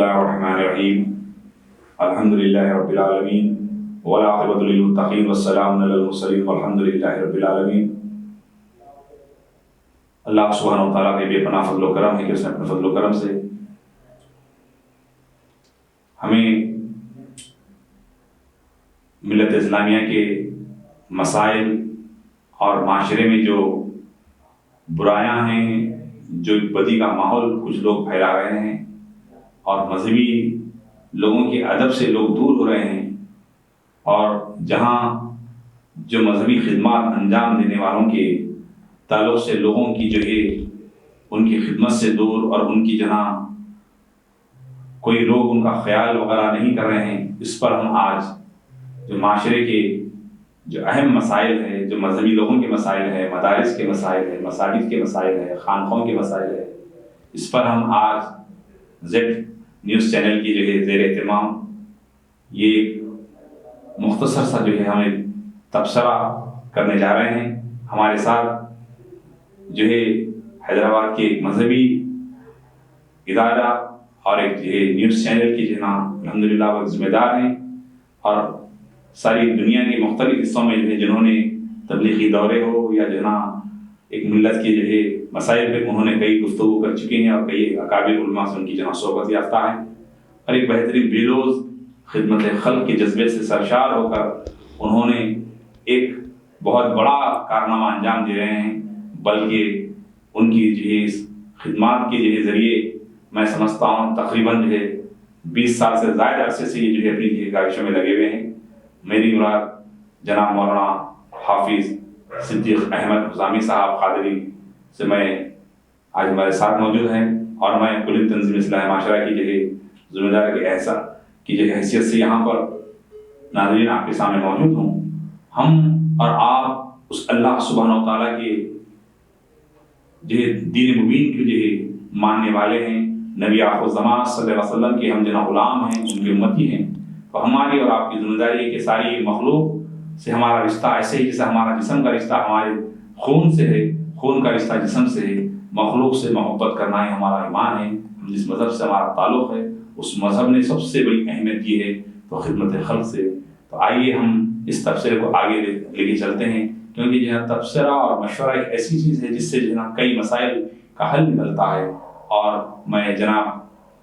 الله الرحمن الرحيم الحمد لله رب العالمين والعاقبة للمتقين والسلام على المرسلين والحمد لله رب العالمين۔ اللہ سبحانہ و تعالیٰ کے بے پناہ فضل و کرم ہے کہ اس نے اپنے فضل و کرم سے ہمیں ملت اسلامیہ کے مسائل اور معاشرے میں جو برائیاں ہیں، جو بدی کا ماحول کچھ لوگ پھیلا رہے ہیں اور مذہبی لوگوں کے ادب سے لوگ دور ہو رہے ہیں، اور جہاں جو مذہبی خدمات انجام دینے والوں کے تعلق سے لوگوں کی جو ہے ان کی خدمت سے دور، اور ان کی جہاں کوئی لوگ ان کا خیال وغیرہ نہیں کر رہے ہیں، اس پر ہم آج جو معاشرے کے جو اہم مسائل ہے، جو مذہبی لوگوں کے مسائل ہے، مدارس کے مسائل ہے، مساجد کے مسائل ہے، خانقاہوں کے مسائل ہے، اس پر ہم آج زیڈ نیوز چینل کی جو ہے زیر اہتمام یہ مختصر سا جو ہے ہمیں تبصرہ کرنے جا رہے ہیں۔ ہمارے ساتھ جو ہے حیدرآباد کے ایک مذہبی ادارہ اور ایک جو ہے نیوز چینل کی جہاں الحمدللہ وہ ذمہ دار ہیں، اور ساری دنیا کے مختلف حصوں میں جو ہے جنہوں نے تبلیغی دورے ہو یا جہاں ایک ملت کے جو ہے مسائل پہ انہوں نے کئی گفتگو کر چکے ہیں، اور کئی اکابر علماء سے ان کی جہاں صحبت یافتہ ہیں، اور ایک بہترین بیلوز خدمت خلق کے جذبے سے سرشار ہو کر انہوں نے ایک بہت بڑا کارنامہ انجام دے رہے ہیں، بلکہ ان کی جو ہے اس خدمات کے جو ہے ذریعے میں سمجھتا ہوں تقریباً جو ہے 20 سال سے زائد عرصے سے یہ جو ہے اپنی جو ہے کاوشوں میں لگے ہوئے ہیں۔ میری مراد جناب مولانا حافظ صدیق احمد حسامی صاحب قادری سے میں آج ہمارے ساتھ موجود ہیں، اور میں کل تنظیم اصلاح معاشرہ کی جو ہے ذمہ دار کے کی جو حیثیت سے یہاں پر ناظرین آپ کے سامنے موجود ہوں۔ ہم اور آپ اس اللہ سبحانہ و تعالیٰ کے جو ہے دین مبین کے جو ہے ماننے والے ہیں، نبی آخر الزمان صلی اللہ علیہ وسلم کے ہم جناب غلام ہیں، ان کے امتی ہیں، تو ہماری اور آپ کی ذمہ داری ہے کہ ساری مخلوق سے ہمارا رشتہ ایسے ہی جیسے ہمارا جسم کا رشتہ ہمارے خون سے ہے، خون کا رشتہ جسم سے ہے، مخلوق سے محبت کرنا ہی ہمارا ایمان ہے۔ ہم جس مذہب سے ہمارا تعلق ہے اس مذہب نے سب سے بڑی اہمیت یہ ہے تو خدمت خلق سے۔ تو آئیے ہم اس تبصرے کو آگے لے کے چلتے ہیں، کیونکہ جو ہے تبصرہ اور مشورہ ایک ایسی چیز ہے جس سے جو ہے کئی مسائل کا حل نکلتا ہے، اور میں جناب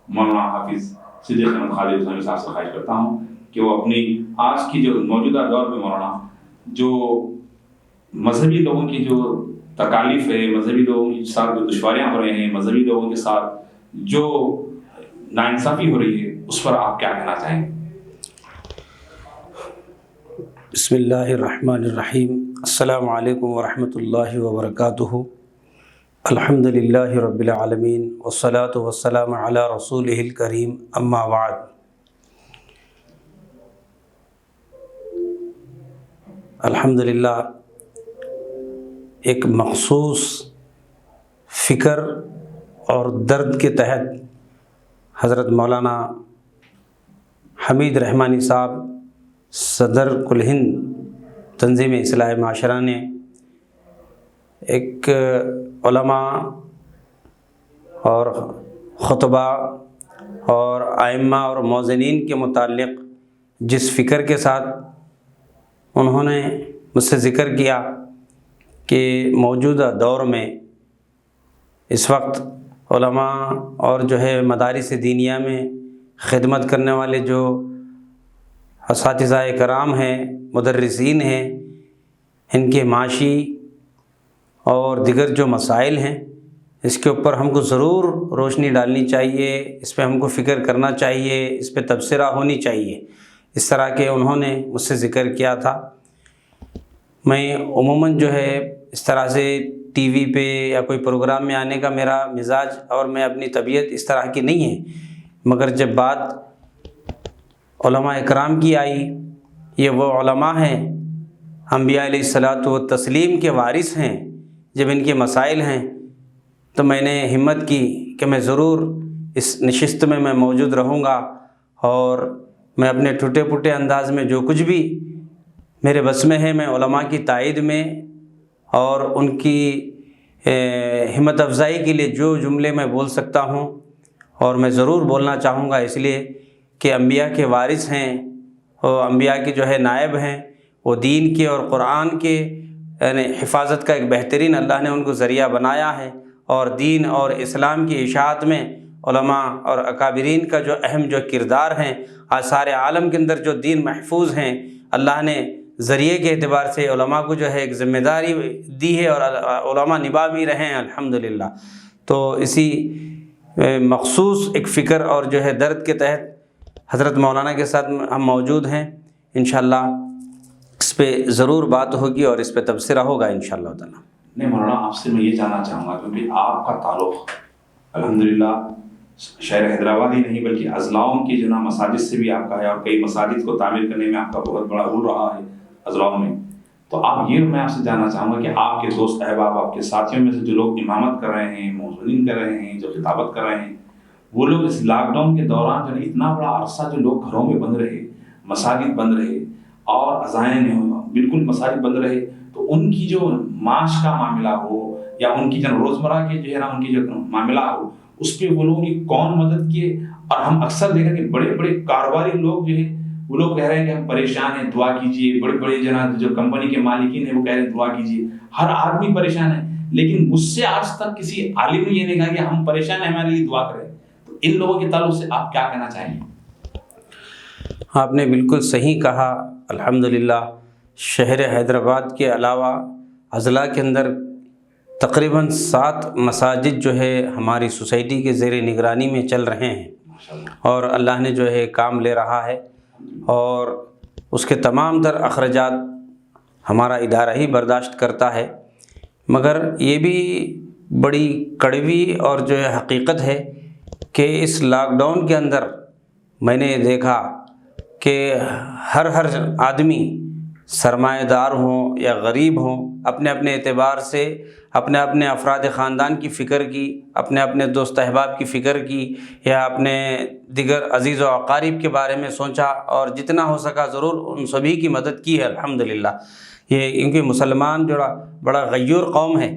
مولانا حافظ صدیق احمد قادری حسامی صاحب سے خواہش کرتا ہوں کہ وہ اپنی آج کی جو موجودہ دور میں مولانا جو مذہبی لوگوں کی جو تکالیف ہے، مذہبی لوگوں کے ساتھ جو دشواریاں ہو رہے ہیں، مذہبی لوگوں کے ساتھ جو ناانصافی ہو رہی ہے، اس پر آپ کیا کہنا چاہیں گے؟ بسم اللہ الرحمن الرحیم۔ السلام علیکم ورحمۃ اللہ وبرکاتہ۔ الحمد للہ رب العالمین والصلاة والسلام علی رسولہ الکریم، اما بعد۔ الحمدللہ ایک مخصوص فکر اور درد کے تحت حضرت مولانا حمید رحمانی صاحب صدر کل ہند تنظیم اصلاح معاشرہ نے ایک علماء اور خطبہ اور ائمہ اور موذنین کے متعلق جس فکر کے ساتھ انہوں نے مجھ سے ذکر کیا کہ موجودہ دور میں اس وقت علماء اور جو ہے مدارس دینیہ میں خدمت کرنے والے جو اساتذہ کرام ہیں، مدرسین ہیں، ان کے معاشی اور دیگر جو مسائل ہیں، اس کے اوپر ہم کو ضرور روشنی ڈالنی چاہیے، اس پہ ہم کو فکر کرنا چاہیے، اس پہ تبصرہ ہونی چاہیے، اس طرح کے انہوں نے مجھ سے ذکر کیا تھا۔ میں عموماً جو ہے اس طرح سے ٹی وی پہ یا کوئی پروگرام میں آنے کا میرا مزاج اور میں اپنی طبیعت اس طرح کی نہیں ہے، مگر جب بات علماء اکرام کی آئی، یہ وہ علماء ہیں، انبیاء علیہ الصلاۃ والتسلیم کے وارث ہیں، جب ان کے مسائل ہیں تو میں نے ہمت کی کہ میں ضرور اس نشست میں موجود رہوں گا، اور میں اپنے ٹوٹے پھوٹے انداز میں جو کچھ بھی میرے بس میں ہے، میں علماء کی تائید میں اور ان کی ہمت افزائی کے لیے جو جملے میں بول سکتا ہوں اور میں ضرور بولنا چاہوں گا اس لیے کہ انبیاء کے وارث ہیں اور انبیاء کے جو ہے نائب ہیں، وہ دین کے اور قرآن کے یعنی حفاظت کا ایک بہترین اللہ نے ان کو ذریعہ بنایا ہے، اور دین اور اسلام کی اشاعت میں علماء اور اکابرین کا جو اہم جو کردار ہیں، آج سارے عالم کے اندر جو دین محفوظ ہیں، اللہ نے ذریعے کے اعتبار سے علماء کو جو ہے ایک ذمہ داری دی ہے اور علماء نبھا بھی رہے ہیں الحمدللہ۔ تو اسی مخصوص ایک فکر اور جو ہے درد کے تحت حضرت مولانا کے ساتھ ہم موجود ہیں، انشاءاللہ اس پہ ضرور بات ہوگی اور اس پہ تبصرہ ہوگا انشاءاللہ تعالیٰ۔ نہیں مولانا، آپ سے میں یہ جاننا چاہوں گا کیونکہ آپ کا تعلق الحمدللہ شہر حیدرآباد ہی نہیں بلکہ اضلاعوں کی جو نا مساجد سے بھی آپ کا ہے، اور کئی مساجد کو تعمیر کرنے میں آپ کا بہت بڑا رول رہا ہے اضلاعوں میں۔ تو آپ یہ میں آپ سے جاننا چاہوں گا کہ آپ کے دوست احباب، آپ کے ساتھیوں میں سے جو لوگ امامت کر رہے ہیں، موذنین کر رہے ہیں، جو خطابت کر رہے ہیں، وہ لوگ اس لاک ڈاؤن کے دوران جو اتنا بڑا عرصہ جو لوگ گھروں میں بند رہے، مساجد بند رہے اور اذانیں بالکل مساجد بند رہے، تو ان کی جو معاش کا معاملہ ہو یا ان کی جو روزمرہ کے جو ہے نا ان کی جو معاملہ ہو، اس پہ وہ لوگوں کی کون مدد کیے؟ اور ہم اکثر دیکھا کہ بڑے بڑے کاروباری لوگ جو ہے وہ لوگ کہہ رہے ہیں کہ ہم پریشان ہیں، دعا کیجیے، بڑے بڑے جو کمپنی کے مالکین ہیں وہ کہہ رہے ہیں دعا کیجیے، ہر آدمی پریشان ہے، لیکن مجھ سے آج تک کسی عالم نے یہ نہیں کہا کہ ہم پریشان ہیں ہمارے لیے دعا کریں۔ تو ان لوگوں کے تعلق سے آپ کیا کہنا چاہیں گے؟ آپ نے بالکل صحیح کہا، الحمدللہ شہر حیدرآباد کے علاوہ اضلاع کے اندر تقریباً 7 مساجد جو ہے ہماری سوسائٹی کے زیر نگرانی میں چل رہے ہیں، اور اللہ نے جو ہے کام لے رہا ہے، اور اس کے تمام تر اخراجات ہمارا ادارہ ہی برداشت کرتا ہے۔ مگر یہ بھی بڑی کڑوی اور جو ہے حقیقت ہے کہ اس لاک ڈاؤن کے اندر میں نے دیکھا کہ ہر آدمی سرمایہ دار ہوں یا غریب ہوں، اپنے اپنے اعتبار سے اپنے اپنے افراد خاندان کی فکر کی، اپنے اپنے دوست احباب کی فکر کی، یا اپنے دیگر عزیز و اقارب کے بارے میں سوچا، اور جتنا ہو سکا ضرور ان سبھی کی مدد کی ہے الحمدللہ۔ یہ کیونکہ مسلمان جو بڑا غیور قوم ہے،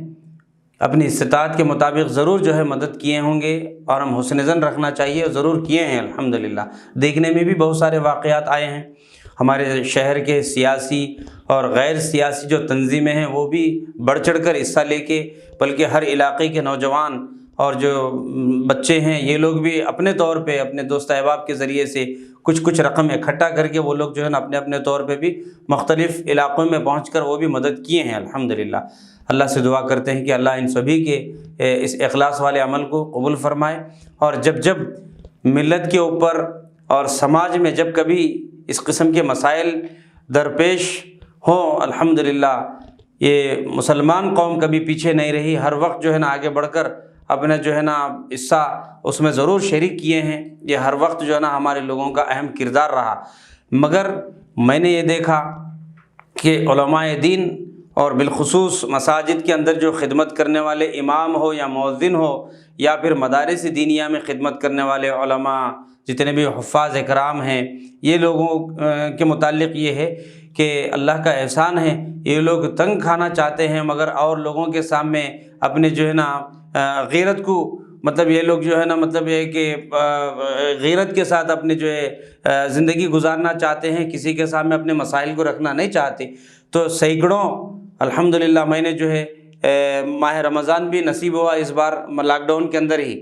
اپنی استطاعت کے مطابق ضرور جو ہے مدد کیے ہوں گے، اور ہم حسن ظن رکھنا چاہیے، ضرور کیے ہیں الحمدللہ۔ دیکھنے میں بھی بہت سارے واقعات آئے ہیں، ہمارے شہر کے سیاسی اور غیر سیاسی جو تنظیمیں ہیں وہ بھی بڑھ چڑھ کر حصہ لے کے، بلکہ ہر علاقے کے نوجوان اور جو بچے ہیں یہ لوگ بھی اپنے طور پہ اپنے دوست احباب کے ذریعے سے کچھ رقم اکٹھا کر کے وہ لوگ جو ہے نا اپنے اپنے طور پہ بھی مختلف علاقوں میں پہنچ کر وہ بھی مدد کیے ہیں الحمدللہ۔ اللہ سے دعا کرتے ہیں کہ اللہ ان سبھی کے اس اخلاص والے عمل کو قبول فرمائے، اور جب ملت کے اوپر اور سماج میں جب کبھی اس قسم کے مسائل درپیش ہوں، الحمدللہ یہ مسلمان قوم کبھی پیچھے نہیں رہی، ہر وقت جو ہے نا آگے بڑھ کر اپنا جو ہے نا حصہ اس میں ضرور شریک کیے ہیں، یہ ہر وقت جو ہے نا ہمارے لوگوں کا اہم کردار رہا۔ مگر میں نے یہ دیکھا کہ علماء دین اور بالخصوص مساجد کے اندر جو خدمت کرنے والے امام ہو یا مؤذن ہو یا پھر مدارس دینیہ میں خدمت کرنے والے علماء، جتنے بھی حفاظ اکرام ہیں، یہ لوگوں کے متعلق یہ ہے کہ اللہ کا احسان ہے، یہ لوگ تنگ کھانا چاہتے ہیں مگر اور لوگوں کے سامنے اپنے جو ہے نا غیرت کو، مطلب یہ لوگ جو ہے نا مطلب یہ کہ غیرت کے ساتھ اپنے جو ہے زندگی گزارنا چاہتے ہیں، کسی کے سامنے اپنے مسائل کو رکھنا نہیں چاہتے۔ تو سینکڑوں الحمدللہ میں نے جو ہے ماہ رمضان بھی نصیب ہوا اس بار لاک ڈاؤن کے اندر ہی،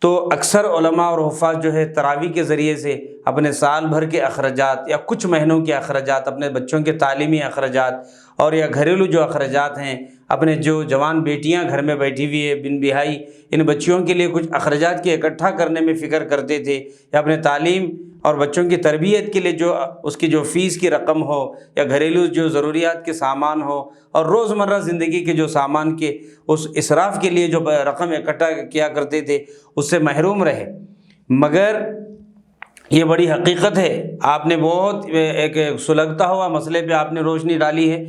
تو اکثر علماء اور حفاظ جو ہے تراویح کے ذریعے سے اپنے سال بھر کے اخراجات یا کچھ مہینوں کے اخراجات، اپنے بچوں کے تعلیمی اخراجات اور یا گھریلو جو اخراجات ہیں، اپنے جو جوان بیٹیاں گھر میں بیٹھی ہوئی ہے بن بہائی، ان بچیوں کے لیے کچھ اخراجات کے اکٹھا کرنے میں فکر کرتے تھے، یا اپنے تعلیم اور بچوں کی تربیت کے لیے جو اس کی جو فیس کی رقم ہو یا گھریلو جو ضروریات کے سامان ہو اور روزمرہ زندگی کے جو سامان کے اس اسراف کے لیے جو رقم اکٹھا کیا کرتے تھے اس سے محروم رہے۔ مگر یہ بڑی حقیقت ہے، آپ نے بہت ایک سلگتا ہوا مسئلے پہ آپ نے روشنی ڈالی ہے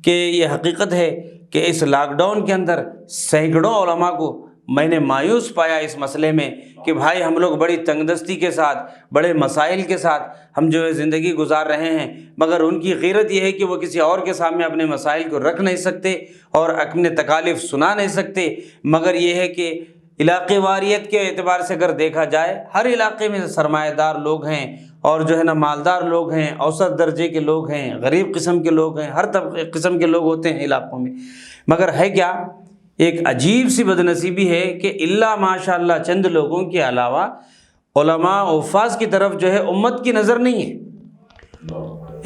کہ یہ حقیقت ہے کہ اس لاک ڈاؤن کے اندر سینکڑوں علماء کو میں نے مایوس پایا اس مسئلے میں کہ بھائی ہم لوگ بڑی تنگ دستی کے ساتھ، بڑے مسائل کے ساتھ ہم جو ہے زندگی گزار رہے ہیں، مگر ان کی غیرت یہ ہے کہ وہ کسی اور کے سامنے اپنے مسائل کو رکھ نہیں سکتے اور اپنے تکالیف سنا نہیں سکتے، مگر یہ ہے کہ علاقے واریت کے اعتبار سے اگر دیکھا جائے ہر علاقے میں سرمایہ دار لوگ ہیں اور جو ہے نا مالدار لوگ ہیں، اوسط درجے کے لوگ ہیں، غریب قسم کے لوگ ہیں، ہر طبقے قسم کے لوگ ہوتے ہیں علاقوں میں، مگر ہے کیا ایک عجیب سی بدنصیبی ہے کہ الا ماشاء اللہ چند لوگوں کے علاوہ علماء و حفاظ کی طرف جو ہے امت کی نظر نہیں ہے۔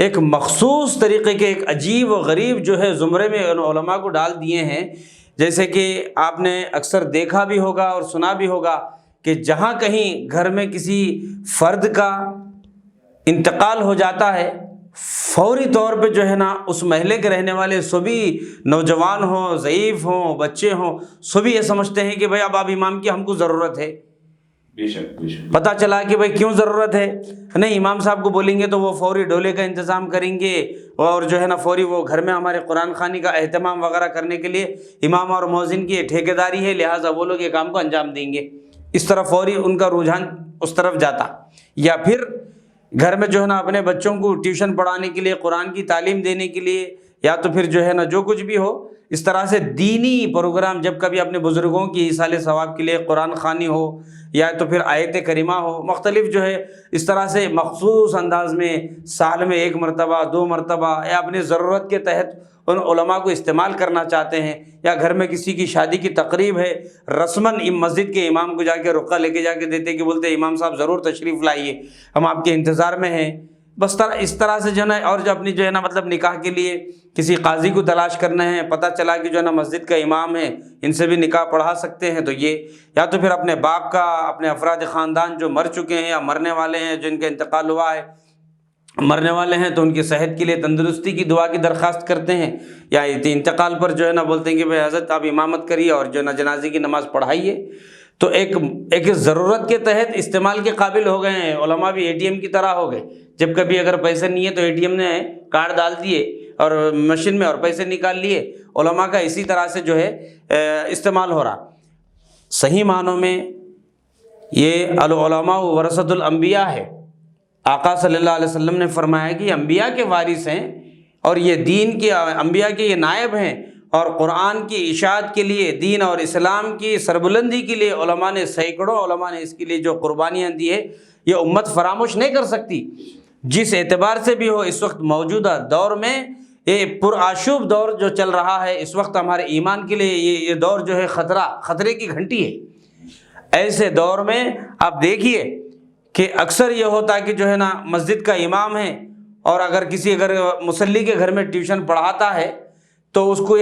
ایک مخصوص طریقے کے ایک عجیب و غریب جو ہے زمرے میں ان علماء کو ڈال دیے ہیں، جیسے کہ آپ نے اکثر دیکھا بھی ہوگا اور سنا بھی ہوگا کہ جہاں کہیں گھر میں کسی فرد کا انتقال ہو جاتا ہے، فوری طور پہ جو ہے نا اس محلے کے رہنے والے سبھی نوجوان ہوں، ضعیف ہوں، بچے ہوں، سبھی یہ سمجھتے ہیں کہ بھائی اب امام کی ہم کو ضرورت ہے۔ بے شک بے شک۔ پتہ چلا کہ بھائی کیوں ضرورت ہے؟ نہیں، امام صاحب کو بولیں گے تو وہ فوری ڈولے کا انتظام کریں گے اور جو ہے نا فوری وہ گھر میں ہمارے قرآن خوانی کا اہتمام وغیرہ کرنے کے لیے امام اور مؤذن کی ٹھیکیداری ہے، لہٰذا وہ لوگ یہ کام کو انجام دیں گے۔ اس طرح فوری ان کا رجحان اس طرف جاتا۔ یا پھر گھر میں جو ہے نا اپنے بچوں کو ٹیوشن پڑھانے کے لیے، قرآن کی تعلیم دینے کے لیے، یا تو پھر جو ہے نا جو کچھ بھی ہو اس طرح سے دینی پروگرام، جب کبھی اپنے بزرگوں کی ایصال ثواب کے لیے قرآن خوانی ہو یا تو پھر آیت کریمہ ہو، مختلف جو ہے اس طرح سے مخصوص انداز میں سال میں 1 مرتبہ 2 مرتبہ یا اپنی ضرورت کے تحت ان علماء کو استعمال کرنا چاہتے ہیں، یا گھر میں کسی کی شادی کی تقریب ہے، رسماً مسجد کے امام کو جا کے رقعہ لے کے جا کے دیتے کہ بولتے امام صاحب ضرور تشریف لائیے، ہم آپ کے انتظار میں ہیں۔ بس اس طرح سے جو ہے نا، اور جو اپنی جو ہے نا مطلب نکاح کے لیے کسی قاضی کو تلاش کرنا ہے، پتہ چلا کہ جو ہے نا مسجد کا امام ہے، ان سے بھی نکاح پڑھا سکتے ہیں، تو یہ یا تو پھر اپنے باپ کا، اپنے افراد خاندان جو مر چکے ہیں یا مرنے والے ہیں، جن کا انتقال ہوا ہے، مرنے والے ہیں، تو ان کی صحت کے لیے تندرستی کی دعا کی درخواست کرتے ہیں، یا انتقال پر جو ہے نا بولتے ہیں کہ بھائی حضرت آپ امامت کریے اور جو ہے نا جنازے کی نماز پڑھائیے۔ تو ایک ضرورت کے تحت استعمال کے قابل ہو گئے ہیں۔ علماء بھی اے ٹی ایم کی طرح ہو گئے، جب کبھی اگر پیسے نہیں ہے تو اے ٹی ایم نے کارڈ ڈال دیے اور مشین میں اور پیسے نکال لیے۔ علماء کا اسی طرح سے جو ہے استعمال ہو رہا۔ صحیح معنوں میں یہ العلماء ورثۃ الانبیاء ہے۔ آقا صلی اللہ علیہ وسلم نے فرمایا کہ یہ انبیاء کے وارث ہیں اور یہ دین کے انبیاء کے یہ نائب ہیں، اور قرآن کی اشاعت کے لیے، دین اور اسلام کی سربلندی کے لیے علماء نے سینکڑوں علماء نے اس کے لیے جو قربانیاں دی ہے، یہ امت فراموش نہیں کر سکتی۔ جس اعتبار سے بھی ہو، اس وقت موجودہ دور میں یہ پرآشوب دور جو چل رہا ہے، اس وقت ہمارے ایمان کے لیے یہ دور جو ہے خطرے کی گھنٹی ہے۔ ایسے دور میں آپ دیکھیے کہ اکثر یہ ہوتا ہے کہ جو ہے نا مسجد کا امام ہے، اور اگر مصلی کے گھر میں ٹیوشن پڑھاتا ہے تو اس کو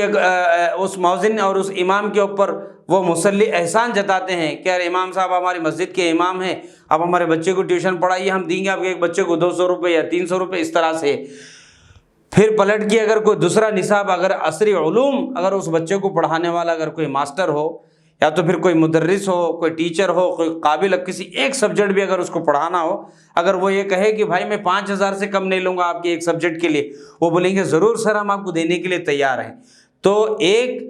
اس مؤذن اور اس امام کے اوپر وہ مصلی احسان جتاتے ہیں کہ یار امام صاحب ہماری مسجد کے امام ہیں، آپ ہمارے بچے کو ٹیوشن پڑھائیے، ہم دیں گے آپ کے ایک بچے کو 200 روپے یا 300 روپے، اس طرح سے۔ پھر پلٹ کے اگر کوئی دوسرا نصاب، اگر عصری علوم اگر اس بچے کو پڑھانے والا اگر کوئی ماسٹر ہو، یا تو پھر کوئی مدرس ہو، کوئی ٹیچر ہو، کوئی قابل، کسی ایک سبجیکٹ بھی اگر اس کو پڑھانا ہو، اگر وہ یہ کہے کہ بھائی میں 5000 سے کم نہیں لوں گا آپ کے ایک سبجیکٹ کے لیے، وہ بولیں گے ضرور سر ہم آپ کو دینے کے لیے تیار ہیں۔ تو ایک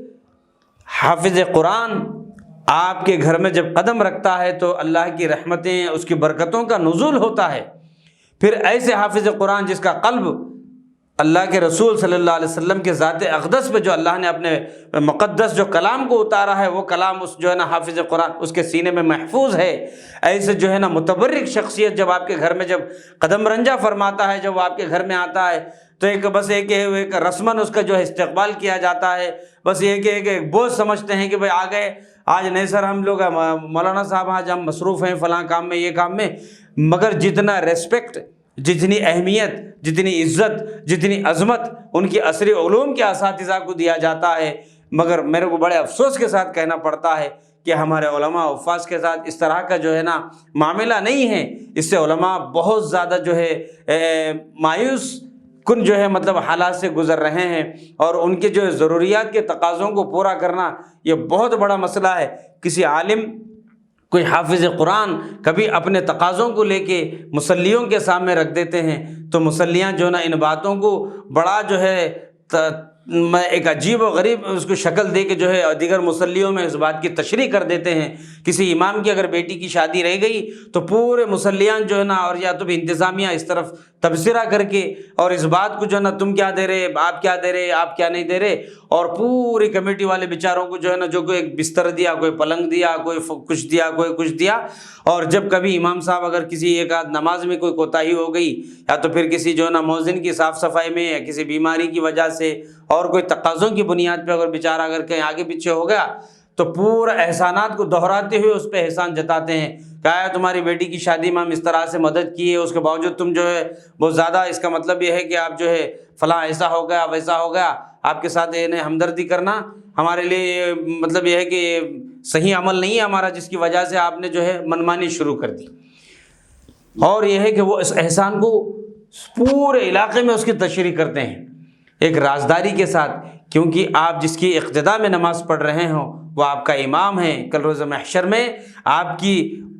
حافظ قرآن آپ کے گھر میں جب قدم رکھتا ہے تو اللہ کی رحمتیں، اس کی برکتوں کا نزول ہوتا ہے۔ پھر ایسے حافظ قرآن جس کا قلب اللہ کے رسول صلی اللہ علیہ وسلم کے ذات اقدس پہ جو اللہ نے اپنے مقدس جو کلام کو اتارا ہے، وہ کلام اس جو ہے نا حافظ قرآن اس کے سینے میں محفوظ ہے۔ ایسے جو ہے نا متبرک شخصیت جب آپ کے گھر میں جب قدم رنجہ فرماتا ہے، جب وہ آپ کے گھر میں آتا ہے، تو ایک رسماً اس کا جو ہے استقبال کیا جاتا ہے۔ بس یہ کہ ایک بوجھ سمجھتے ہیں کہ بھائی آ گئے، آج نہیں سر ہم لوگ مولانا صاحب آج ہم مصروف ہیں فلاں کام میں، یہ کام میں، مگر جتنا ریسپیکٹ، جتنی اہمیت، جتنی عزت، جتنی عظمت ان کی عصری علوم کے اساتذہ کو دیا جاتا ہے، مگر میرے کو بڑے افسوس کے ساتھ کہنا پڑتا ہے کہ ہمارے علماء و حفاظ کے ساتھ اس طرح کا جو ہے نا معاملہ نہیں ہے۔ اس سے علماء بہت زیادہ جو ہے مایوس کن جو ہے مطلب حالات سے گزر رہے ہیں، اور ان کے جو ضروریات کے تقاضوں کو پورا کرنا یہ بہت بڑا مسئلہ ہے۔ کسی عالم، کوئی حافظ قرآن کبھی اپنے تقاضوں کو لے کے مصلیوں کے سامنے رکھ دیتے ہیں، تو مصلیاں جو ہے نا ان باتوں کو بڑا جو ہے میں ایک عجیب و غریب اس کو شکل دے کے جو ہے دیگر مصلیوں میں اس بات کی تشریح کر دیتے ہیں۔ کسی امام کی اگر بیٹی کی شادی رہ گئی تو پورے مصلیان جو ہے نا، اور یا تو بھی انتظامیہ اس طرف تبصرہ کر کے اور اس بات کو جو ہے نا تم کیا دے رہے، آپ کیا دے رہے، آپ کیا نہیں دے رہے، اور پوری کمیٹی والے بیچاروں کو جو ہے نا جو کوئی ایک بستر دیا، کوئی پلنگ دیا، کوئی کچھ دیا، کوئی کچھ دیا، اور جب کبھی امام صاحب اگر کسی ایک آدھ نماز میں کوئی کوتاہی ہو گئی، یا تو پھر کسی جو ہے نا مؤذن کی صاف صفائی میں، یا کسی بیماری کی وجہ سے، اور کوئی تقاضوں کی بنیاد پہ اگر بیچارہ اگر کہیں آگے پیچھے ہو گیا، تو پورا احسانات کو دہراتے ہوئے اس پہ احسان جتاتے ہیں کہ آیا تمہاری بیٹی کی شادی میں ہم اس طرح سے مدد کی ہے، اس کے باوجود تم جو ہے بہت زیادہ، اس کا مطلب یہ ہے کہ آپ جو ہے فلاں ایسا ہو گیا ویسا ہو گیا، آپ کے ساتھ انہیں ہمدردی کرنا ہمارے لیے مطلب یہ ہے کہ صحیح عمل نہیں ہے ہمارا، جس کی وجہ سے آپ نے جو ہے منمانی شروع کر دی۔ اور یہ ہے کہ وہ اس احسان کو پورے علاقے میں اس کی تشریح کرتے ہیں ایک رازداری کے ساتھ، کیونکہ آپ جس کی اقتداء میں نماز پڑھ رہے ہوں وہ آپ کا امام ہے۔ کل روز محشر میں آپ کی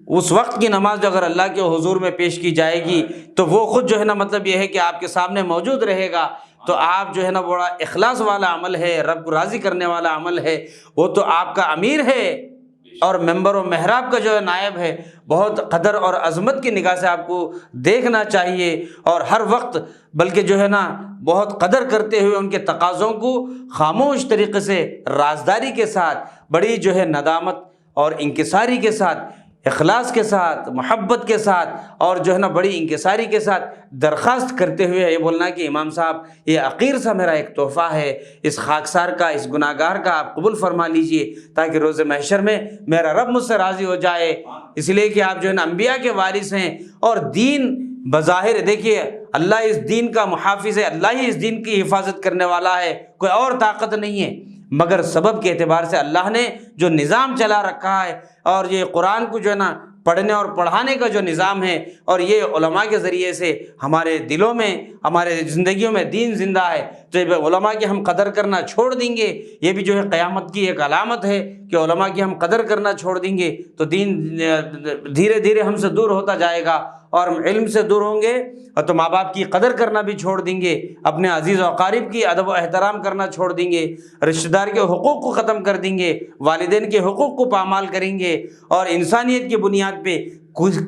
اس وقت کی نماز جو اگر اللہ کے حضور میں پیش کی جائے گی تو وہ خود جو ہے نا مطلب یہ ہے کہ آپ کے سامنے موجود رہے گا، تو آپ جو ہے نا بڑا اخلاص والا عمل ہے، رب کو راضی کرنے والا عمل ہے، وہ تو آپ کا امیر ہے اور ممبر و محراب کا جو ہے نائب ہے، بہت قدر اور عظمت کی نگاہ سے آپ کو دیکھنا چاہیے، اور ہر وقت بلکہ جو ہے نا بہت قدر کرتے ہوئے ان کے تقاضوں کو خاموش طریقے سے، رازداری کے ساتھ، بڑی جو ہے ندامت اور انکساری کے ساتھ، اخلاص کے ساتھ، محبت کے ساتھ، اور جو ہے نا بڑی انکساری کے ساتھ درخواست کرتے ہوئے یہ بولنا کہ امام صاحب یہ عقیر سا میرا ایک تحفہ ہے، اس خاکسار کا، اس گناہ گار کا آپ قبول فرما لیجئے، تاکہ روز محشر میں میرا رب مجھ سے راضی ہو جائے، اس لیے کہ آپ جو ہے نا انبیاء کے وارث ہیں، اور دین بظاہر دیکھیے اللہ اس دین کا محافظ ہے، اللہ ہی اس دین کی حفاظت کرنے والا ہے، کوئی اور طاقت نہیں ہے، مگر سبب کے اعتبار سے اللہ نے جو نظام چلا رکھا ہے، اور یہ قرآن کو جو ہے نا پڑھنے اور پڑھانے کا جو نظام ہے، اور یہ علماء کے ذریعے سے ہمارے دلوں میں، ہمارے زندگیوں میں دین زندہ ہے، تو جب علماء کی ہم قدر کرنا چھوڑ دیں گے، یہ بھی جو ہے قیامت کی ایک علامت ہے کہ علماء کی ہم قدر کرنا چھوڑ دیں گے تو دین دھیرے دھیرے ہم سے دور ہوتا جائے گا، اور ہم علم سے دور ہوں گے، اور تو ماں باپ کی قدر کرنا بھی چھوڑ دیں گے، اپنے عزیز و اقارب کی ادب و احترام کرنا چھوڑ دیں گے، رشتہ دار کے حقوق کو ختم کر دیں گے، والدین کے حقوق کو پامال کریں گے، اور انسانیت کی بنیاد پہ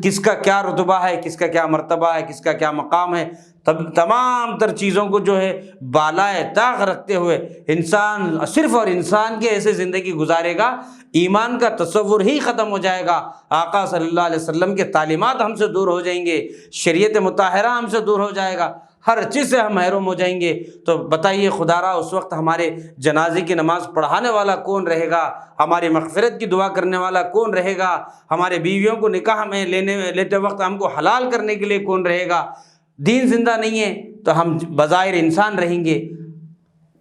کس کا کیا رتبہ ہے، کس کا کیا مرتبہ ہے، کس کا کیا مقام ہے، تمام تر چیزوں کو جو ہے بالائے طاق رکھتے ہوئے انسان صرف اور انسان کے ایسے زندگی گزارے گا، ایمان کا تصور ہی ختم ہو جائے گا، آقا صلی اللہ علیہ وسلم کے تعلیمات ہم سے دور ہو جائیں گے، شریعت مطہرہ ہم سے دور ہو جائے گا، ہر چیز سے ہم محروم ہو جائیں گے، تو بتائیے خدا را اس وقت ہمارے جنازے کی نماز پڑھانے والا کون رہے گا، ہماری مغفرت کی دعا کرنے والا کون رہے گا، ہمارے بیویوں کو نکاح میں لیتے وقت ہم کو حلال کرنے کے لیے کون رہے گا؟ دین زندہ نہیں ہے تو ہم بظاہر انسان رہیں گے،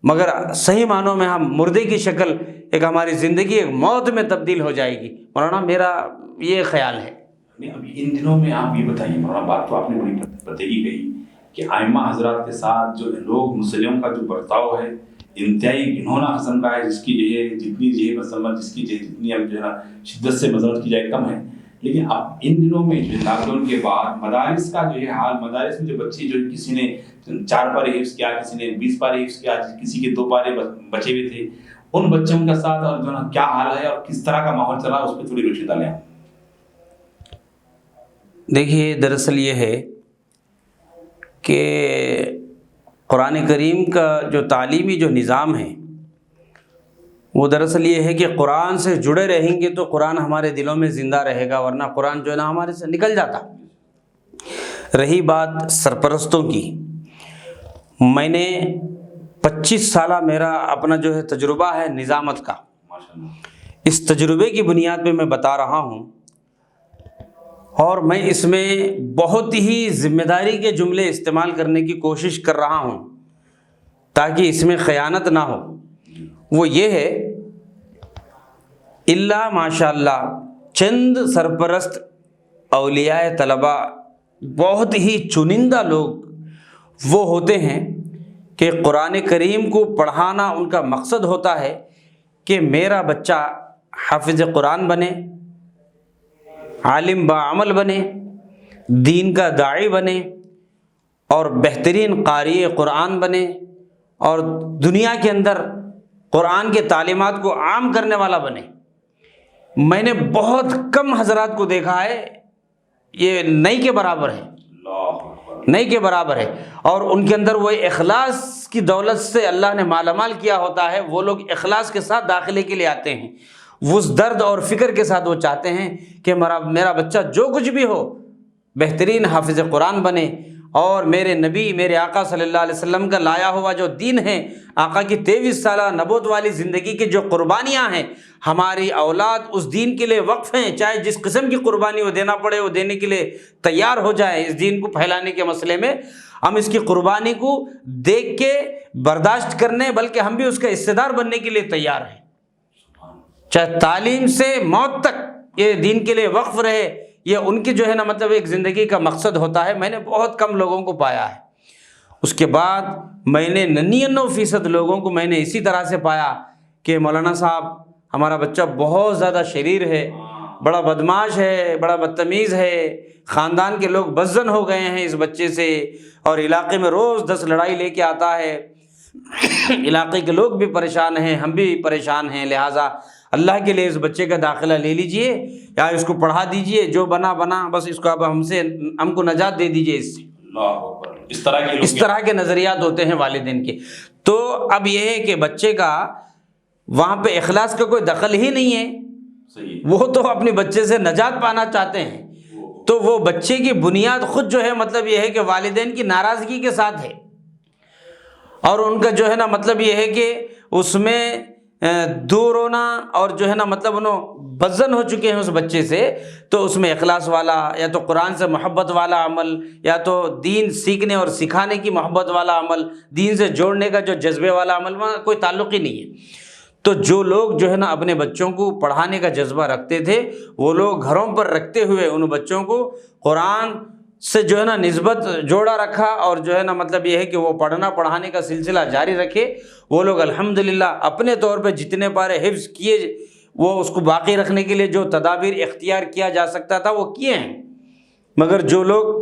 مگر صحیح معنوں میں ہم مردے کی شکل، ایک ہماری زندگی ایک موت میں تبدیل ہو جائے گی۔ مولانا میرا یہ خیال ہے۔ اب ان دنوں میں آپ یہ بتائیے مولانا، بات تو آپ نے بڑی پتے کی کہی کہ ائمہ حضرات کے ساتھ جو لوگ مسلموں کا جو برتاؤ ہے انتہائی گھنونا قسم کا ہے، جس کی جو ہے جتنی جو ہے مذمت، جس کی جتنی اب جو ہے شدت سے مذمت کی جائے کم ہے، لیکن اب ان دنوں میں جو لاک ڈاؤن کے بعد مدارس کا جو ہے حال، مدارس میں جو بچے جو کسی نے 4 پارے حفظ کیا، کسی نے 20 پارے حفظ کیا، کسی کے 2 پارے بچے ہوئے تھے، ان بچوں کا ساتھ اور جو کیا حال ہے اور کس طرح کا ماحول چلا، اس پہ تھوڑی روشنی ڈالیں۔ دیکھیے دراصل یہ ہے کہ قرآن کریم کا جو تعلیمی جو نظام ہے وہ دراصل یہ ہے کہ قرآن سے جڑے رہیں گے تو قرآن ہمارے دلوں میں زندہ رہے گا، ورنہ قرآن جو ہے نا ہمارے سے نکل جاتا۔ رہی بات سرپرستوں کی، میں نے 25 سالہ میرا اپنا جو ہے تجربہ ہے نظامت کا، اس تجربے کی بنیاد پہ میں بتا رہا ہوں، اور میں اس میں بہت ہی ذمہ داری کے جملے استعمال کرنے کی کوشش کر رہا ہوں تاکہ اس میں خیانت نہ ہو۔ وہ یہ ہے، اللہ ماشاء اللہ چند سرپرست اولیاء طلبہ، بہت ہی چنندہ لوگ وہ ہوتے ہیں کہ قرآن کریم کو پڑھانا ان کا مقصد ہوتا ہے کہ میرا بچہ حافظ قرآن بنے، عالم باعمل بنے، دین کا داعی بنے، اور بہترین قاری قرآن بنے، اور دنیا کے اندر قرآن کے تعلیمات کو عام کرنے والا بنے۔ میں نے بہت کم حضرات کو دیکھا ہے، یہ نہیں کے برابر ہے، نہیں کے برابر ہے، اور ان کے اندر وہ اخلاص کی دولت سے اللہ نے مالا مال کیا ہوتا ہے، وہ لوگ اخلاص کے ساتھ داخلے کے لیے آتے ہیں، اس درد اور فکر کے ساتھ وہ چاہتے ہیں کہ میرا بچہ جو کچھ بھی ہو بہترین حافظ قرآن بنے، اور میرے نبی میرے آقا صلی اللہ علیہ وسلم کا لایا ہوا جو دین ہے، آقا کی 23 سالہ نبوت والی زندگی کی جو قربانیاں ہیں، ہماری اولاد اس دین کے لیے وقف ہیں، چاہے جس قسم کی قربانی وہ دینا پڑے وہ دینے کے لیے تیار ہو جائے اس دین کو پھیلانے کے مسئلے میں۔ ہم اس کی قربانی کو دیکھ کے برداشت کرنے، بلکہ ہم بھی اس کا حصہ دار بننے کے لیے تیار ہیں، چاہے تعلیم سے موت تک یہ دین کے لیے وقف رہے، یہ ان کی جو ہے نا مطلب ایک زندگی کا مقصد ہوتا ہے۔ میں نے بہت کم لوگوں کو پایا ہے، اس کے بعد میں نے 99% لوگوں کو میں نے اسی طرح سے پایا کہ مولانا صاحب ہمارا بچہ بہت زیادہ شریر ہے، بڑا بدماش ہے، بڑا بدتمیز ہے، خاندان کے لوگ بدظن ہو گئے ہیں اس بچے سے، اور علاقے میں روز 10 لڑائی لے کے آتا ہے، علاقے کے لوگ بھی پریشان ہیں، ہم بھی پریشان ہیں، لہٰذا اللہ کے لیے اس بچے کا داخلہ لے لیجئے یا اس کو پڑھا دیجئے، جو بنا بس اس کو اب ہم کو نجات دے دیجئے اس سے۔ اللہ اکبر، اس طرح کے نظریات ہوتے ہیں والدین کے۔ تو اب یہ ہے کہ بچے کا وہاں پہ اخلاص کا کوئی دخل ہی نہیں ہے، صحیح، وہ تو اپنے بچے سے نجات پانا چاہتے ہیں، تو وہ بچے کی بنیاد خود جو ہے مطلب یہ ہے کہ والدین کی ناراضگی کے ساتھ ہے، اور ان کا جو ہے نا مطلب یہ ہے کہ اس میں دور ہونا، اور جو ہے نا مطلب انہوں بدظن ہو چکے ہیں اس بچے سے، تو اس میں اخلاص والا یا تو قرآن سے محبت والا عمل، یا تو دین سیکھنے اور سکھانے کی محبت والا عمل، دین سے جوڑنے کا جو جذبے والا عمل، وہاں کوئی تعلق ہی نہیں ہے۔ تو جو لوگ جو ہے نا اپنے بچوں کو پڑھانے کا جذبہ رکھتے تھے، وہ لوگ گھروں پر رکھتے ہوئے ان بچوں کو قرآن سے جو ہے نا نسبت جوڑا رکھا، اور جو ہے نا مطلب یہ ہے کہ وہ پڑھنا پڑھانے کا سلسلہ جاری رکھے۔ وہ لوگ الحمدللہ اپنے طور پہ جتنے پارے حفظ کیے، وہ اس کو باقی رکھنے کے لیے جو تدابیر اختیار کیا جا سکتا تھا وہ کیے ہیں، مگر جو لوگ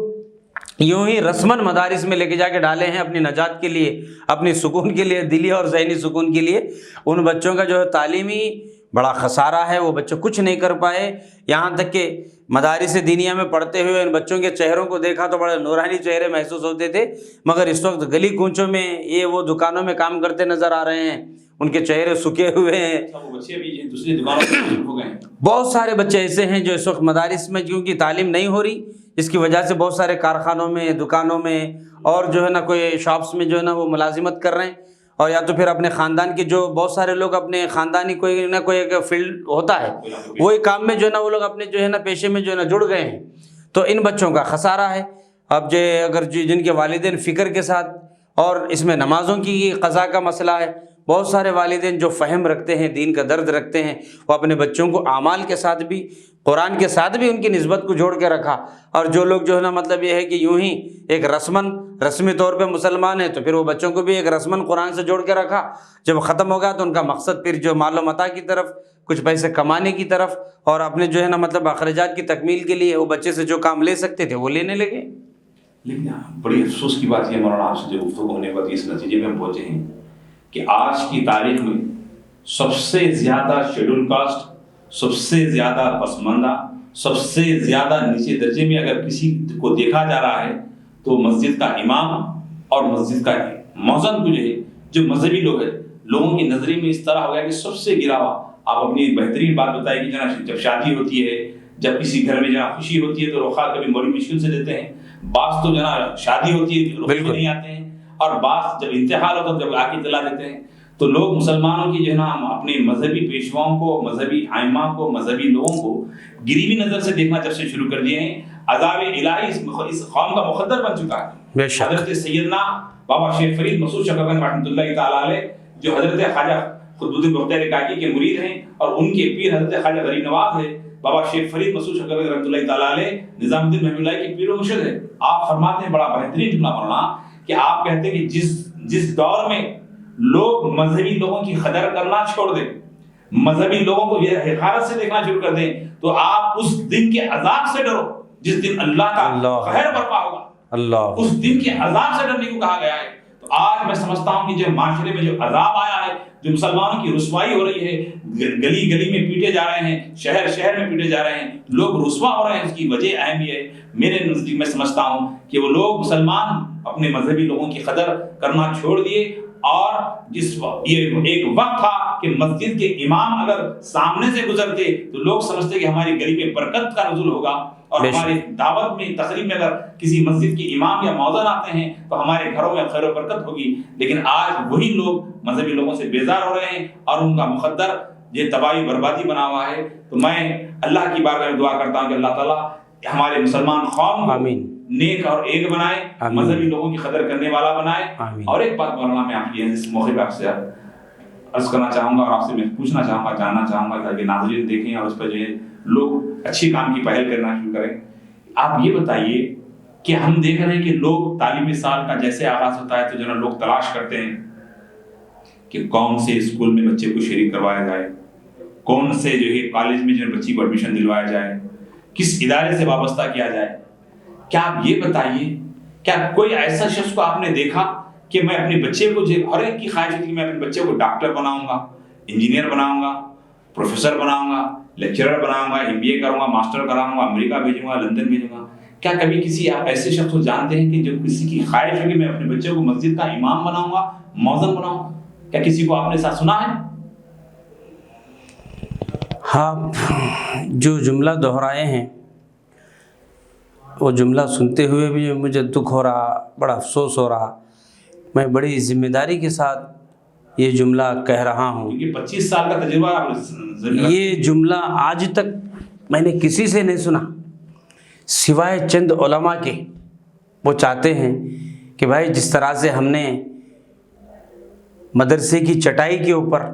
یوں ہی رسماً مدارس میں لے کے جا کے ڈالے ہیں اپنی نجات کے لیے، اپنی سکون کے لیے، دلی اور ذہنی سکون کے لیے، ان بچوں کا جو ہے تعلیمی بڑا خسارہ ہے، وہ بچے کچھ نہیں کر پائے۔ یہاں تک کہ مدارس دینیہ میں پڑھتے ہوئے ان بچوں کے چہروں کو دیکھا تو بڑے نورانی چہرے محسوس ہوتے تھے، مگر اس وقت گلی کوچوں میں یہ وہ دکانوں میں کام کرتے نظر آ رہے ہیں، ان کے چہرے سکے ہوئے ہیں۔ بچے بھی دوسری دکانوں میں ہو گئے ہیں۔ بہت سارے بچے ایسے ہیں جو اس وقت مدارس میں کیونکہ تعلیم نہیں ہو رہی، اس کی وجہ سے بہت سارے کارخانوں میں، دکانوں میں، اور جو ہے نا کوئی شاپس میں جو ہے نا وہ ملازمت کر رہے ہیں، اور یا تو پھر اپنے خاندان کے جو بہت سارے لوگ اپنے خاندانی کوئی نہ کوئی ایک فیلڈ ہوتا ہے، وہی کام میں جو ہے نا وہ لوگ اپنے جو ہے نا پیشے میں جو ہے نا جڑ گئے ہیں، تو ان بچوں کا خسارہ ہے۔ اب اگر جن کے والدین فکر کے ساتھ، اور اس میں نمازوں کی قضا کا مسئلہ ہے، بہت سارے والدین جو فہم رکھتے ہیں، دین کا درد رکھتے ہیں، وہ اپنے بچوں کو اعمال کے ساتھ بھی، قرآن کے ساتھ بھی ان کی نسبت کو جوڑ کے رکھا، اور جو لوگ جو ہے نا مطلب یہ ہے کہ یوں ہی ایک رسمی طور پہ مسلمان ہیں، تو پھر وہ بچوں کو بھی ایک رسماً قرآن سے جوڑ کے رکھا۔ جب ختم ہو گیا تو ان کا مقصد پھر جو مال و متاع کی طرف، کچھ پیسے کمانے کی طرف، اور اپنے جو ہے نا مطلب اخراجات کی تکمیل کے لیے وہ بچے سے جو کام لے سکتے تھے وہ لینے لگے۔ لیکن بڑی افسوس کی بات یہ مولانا، آپ سے جو گفتگو ہونے کے بعد اس نتیجے میں ہم پہنچے ہیں کہ آج کی تاریخ میں سب سے زیادہ شیڈول کاسٹ، سب سے زیادہ پسماندہ، سب سے زیادہ نیچے درجے میں اگر کسی کو دیکھا جا رہا ہے تو مسجد کا امام اور مسجد کا مؤذن کو جو مذہبی لوگ ہیں، لوگوں کی نظری میں اس طرح ہو گیا کہ سب سے گرا ہوا۔ آپ اپنی بہترین بات بتائیں کہ جناب جب شادی ہوتی ہے، جب کسی گھر میں جہاں خوشی ہوتی ہے تو رخا کبھی بڑی مشکل سے دیتے ہیں، بعض تو جناب شادی ہوتی ہے رخصت نہیں آتے ہیں، اور بعض جب انتحال ہوتا ہے جب آ کے دلا دیتے ہیں۔ تو لوگ مسلمانوں کی جو ہے نا اپنے مذہبی پیشواؤں کو، مذہبی ائمہ کو، مذہبی لوگوں کو گریوی نظر سے دیکھنا جب سے شروع کر دیے ہیں، عذاب الہی اس قوم کا مقدر بن چکا ہے۔ حضرت سیدنا بابا شیخ فرید مسعود شکرگنج رحمۃ اللہ تعالیٰ علیہ، جو حضرت خواجہ قطب الدین بختیار کاکی کے مرید ہیں، اور ان کے پیر حضرت خواجہ غریب نواز ہے، بابا شیخ فرید مسعود شکرگنج رحمۃ اللہ تعالیٰ علیہ نظام الدین محمد اللہ کے پیر و مرشد ہے۔ آپ فرماتے ہیں بڑا بہترین جملہ مولانا کہ آپ کہتے ہیں کہ جس دور میں لوگ مذہبی لوگوں کی قدر کرنا چھوڑ دیں، مذہبی لوگوں کو یہ حقارت سے دیکھنا شروع کر دیں، تو آپ اس دن کے عذاب سے ڈرو جس دن اللہ کا قہر برپا ہوگا۔ اس دن کے عذاب سے ڈرنے کو کہا گیا ہے۔ تو آج میں سمجھتا ہوں کہ جو معاشرے میں جو عذاب آیا ہے، جو مسلمانوں کی رسوائی ہو رہی ہے، گلی گلی میں پیٹے جا رہے ہیں، شہر شہر میں پیٹے جا رہے ہیں، لوگ رسوا ہو رہے ہیں، اس کی وجہ اہم یہ ہے میرے نزدیک، میں سمجھتا ہوں کہ وہ لوگ مسلمان اپنے مذہبی لوگوں کی قدر کرنا چھوڑ دیے، اور یہ ایک وقت تھا کہ مسجد کے امام اگر سامنے سے گزرتے تو لوگ سمجھتے کہ ہماری گلی میں برکت کا نزول ہوگا، اور ہماری دعوت میں تقریب میں اگر کسی مسجد کے امام یا مؤذن آتے ہیں تو ہمارے گھروں میں خیر و برکت ہوگی۔ لیکن آج وہی لوگ مذہبی لوگوں سے بیزار ہو رہے ہیں اور ان کا مقدر یہ تباہی بربادی بنا ہوا ہے۔ تو میں اللہ کی بارگاہ میں دعا کرتا ہوں کہ اللہ تعالیٰ ہمارے مسلمان قوم کو نیک اور ایک بنائے، مذہبی لوگوں کی قدر کرنے والا بنائے۔ اور ایک بات مولانا میں آپ کی اس موقع پہ آپ سے عرض کرنا چاہوں گا اور آپ سے میں پوچھنا چاہوں گا، جاننا چاہوں گا تاکہ ناظرین دیکھیں اور اس پر جو ہے لوگ اچھی کام کی پہل کرنا شروع کریں۔ آپ یہ بتائیے کہ ہم دیکھ رہے ہیں کہ لوگ تعلیمی سال کا جیسے آغاز ہوتا ہے تو جو ہے لوگ تلاش کرتے ہیں کہ کون سے اسکول میں بچے کو شریک کروایا جائے، کون سے جو ہے کالج میں جو ہے بچی کو ایڈمیشن دلوایا جائے، کس ادارے سے وابستہ کیا جائے۔ کیا آپ یہ بتائیے، کیا کوئی ایسا شخص کو آپ نے دیکھا کہ میں اپنے بچے کو، ہر ایک کی خواہش ہوتی ہے کہ میں اپنے بچے کو ڈاکٹر بناؤں گا، انجینئر بناؤں گا، پروفیسر بناؤں گا، لیکچرر بناؤں گا، MBA کروں گا، ماسٹر کراؤں گا، امریکہ بھیجوں گا، لندن بھیجوں گا۔ کیا کبھی کسی آپ ایسے شخص کو جانتے ہیں کہ جو کسی کی خواہش ہوگی میں اپنے بچے کو مسجد کا امام بناؤں گا، مؤذن بناؤں گا؟ کیا کسی کو آپ نے ساتھ سنا ہے؟ ہاں، جو جملہ دہرائے ہیں وہ جملہ سنتے ہوئے بھی مجھے دکھ ہو رہا، بڑا افسوس ہو رہا۔ میں بڑی ذمہ داری کے ساتھ یہ جملہ کہہ رہا ہوں، کیونکہ 25 سال کا تجربہ یہ جملہ آج تک میں نے کسی سے نہیں سنا سوائے چند علماء کے۔ وہ چاہتے ہیں کہ بھائی جس طرح سے ہم نے مدرسے کی چٹائی کے اوپر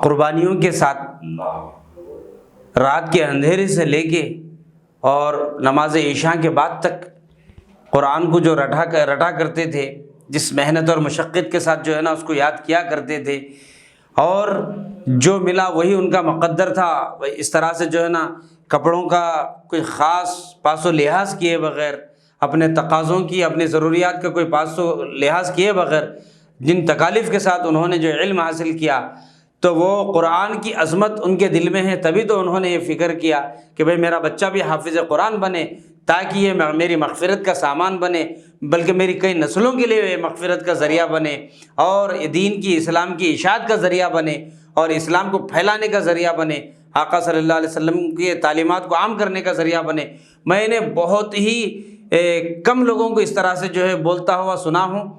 قربانیوں کے ساتھ رات کے اندھیرے سے لے کے اور نماز عشاء کے بعد تک قرآن کو جو رٹا کرتے تھے، جس محنت اور مشقت کے ساتھ جو ہے نا اس کو یاد کیا کرتے تھے، اور جو ملا وہی ان کا مقدر تھا، اس طرح سے جو ہے نا کپڑوں کا کوئی خاص پاس و لحاظ کیے بغیر، اپنے تقاضوں کی، اپنی ضروریات کا کوئی پاس و لحاظ کیے بغیر جن تکالیف کے ساتھ انہوں نے جو علم حاصل کیا، تو وہ قرآن کی عظمت ان کے دل میں ہے، تبھی تو انہوں نے یہ فکر کیا کہ بھئی میرا بچہ بھی حافظ قرآن بنے تاکہ یہ میری مغفرت کا سامان بنے، بلکہ میری کئی نسلوں کے لیے یہ مغفرت کا ذریعہ بنے، اور دین کی، اسلام کی اشاعت کا ذریعہ بنے، اور اسلام کو پھیلانے کا ذریعہ بنے، آقا صلی اللہ علیہ وسلم کی تعلیمات کو عام کرنے کا ذریعہ بنے۔ میں نے بہت ہی کم لوگوں کو اس طرح سے جو ہے بولتا ہوا سنا ہوں،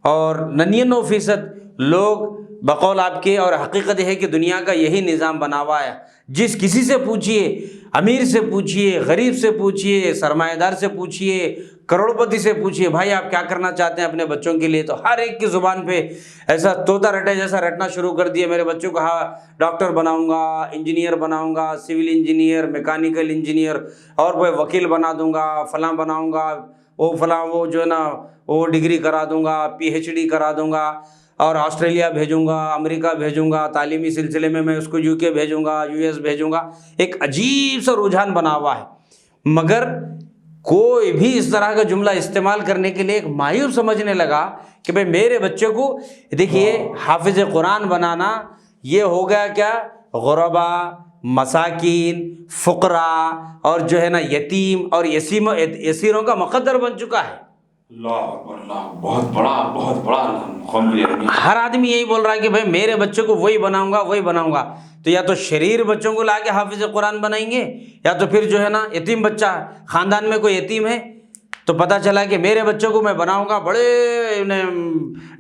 اور 99% لوگ بقول آپ کے، اور حقیقت ہے کہ دنیا کا یہی نظام بنا ہوا ہے۔ جس کسی سے پوچھئے، امیر سے پوچھئے، غریب سے پوچھئے، سرمایہ دار سے پوچھئے، کروڑ پتی سے پوچھئے، بھائی آپ کیا کرنا چاہتے ہیں اپنے بچوں کے لیے، تو ہر ایک کی زبان پہ ایسا طوطا رٹے جیسا رٹنا شروع کر دیا، میرے بچوں کو ڈاکٹر بناؤں گا، انجینئر بناؤں گا، سول انجینئر، میکینیکل انجینئر، اور وہ وکیل بنا دوں گا، فلاں بناؤں گا، وہ فلاں، وہ جو ہے نا وہ ڈگری کرا دوں گا، PhD کرا دوں گا، اور آسٹریلیا بھیجوں گا، امریکہ بھیجوں گا، تعلیمی سلسلے میں اس کو UK بھیجوں گا، US بھیجوں گا۔ ایک عجیب سا رجحان بنا ہوا ہے، مگر کوئی بھی اس طرح کا جملہ استعمال کرنے کے لیے ایک مایوس سمجھنے لگا کہ بھئی میرے بچے کو، دیکھیے حافظ قرآن بنانا یہ ہو گیا کیا، غربا، مساکین، فقراء، اور جو ہے نا یتیم اور یسیروں کا مقدر بن چکا ہے۔ اللہ، بہت بڑا قوم کے لیے۔ ہر آدمی یہی بول رہا ہے کہ بھائی میرے بچوں کو وہی بناؤں گا، تو یا تو شریر بچوں کو لا کے حافظ قرآن بنائیں گے، یا تو پھر جو ہے نا یتیم بچہ، خاندان میں کوئی یتیم ہے تو پتہ چلا کہ میرے بچوں کو میں بناؤں گا بڑے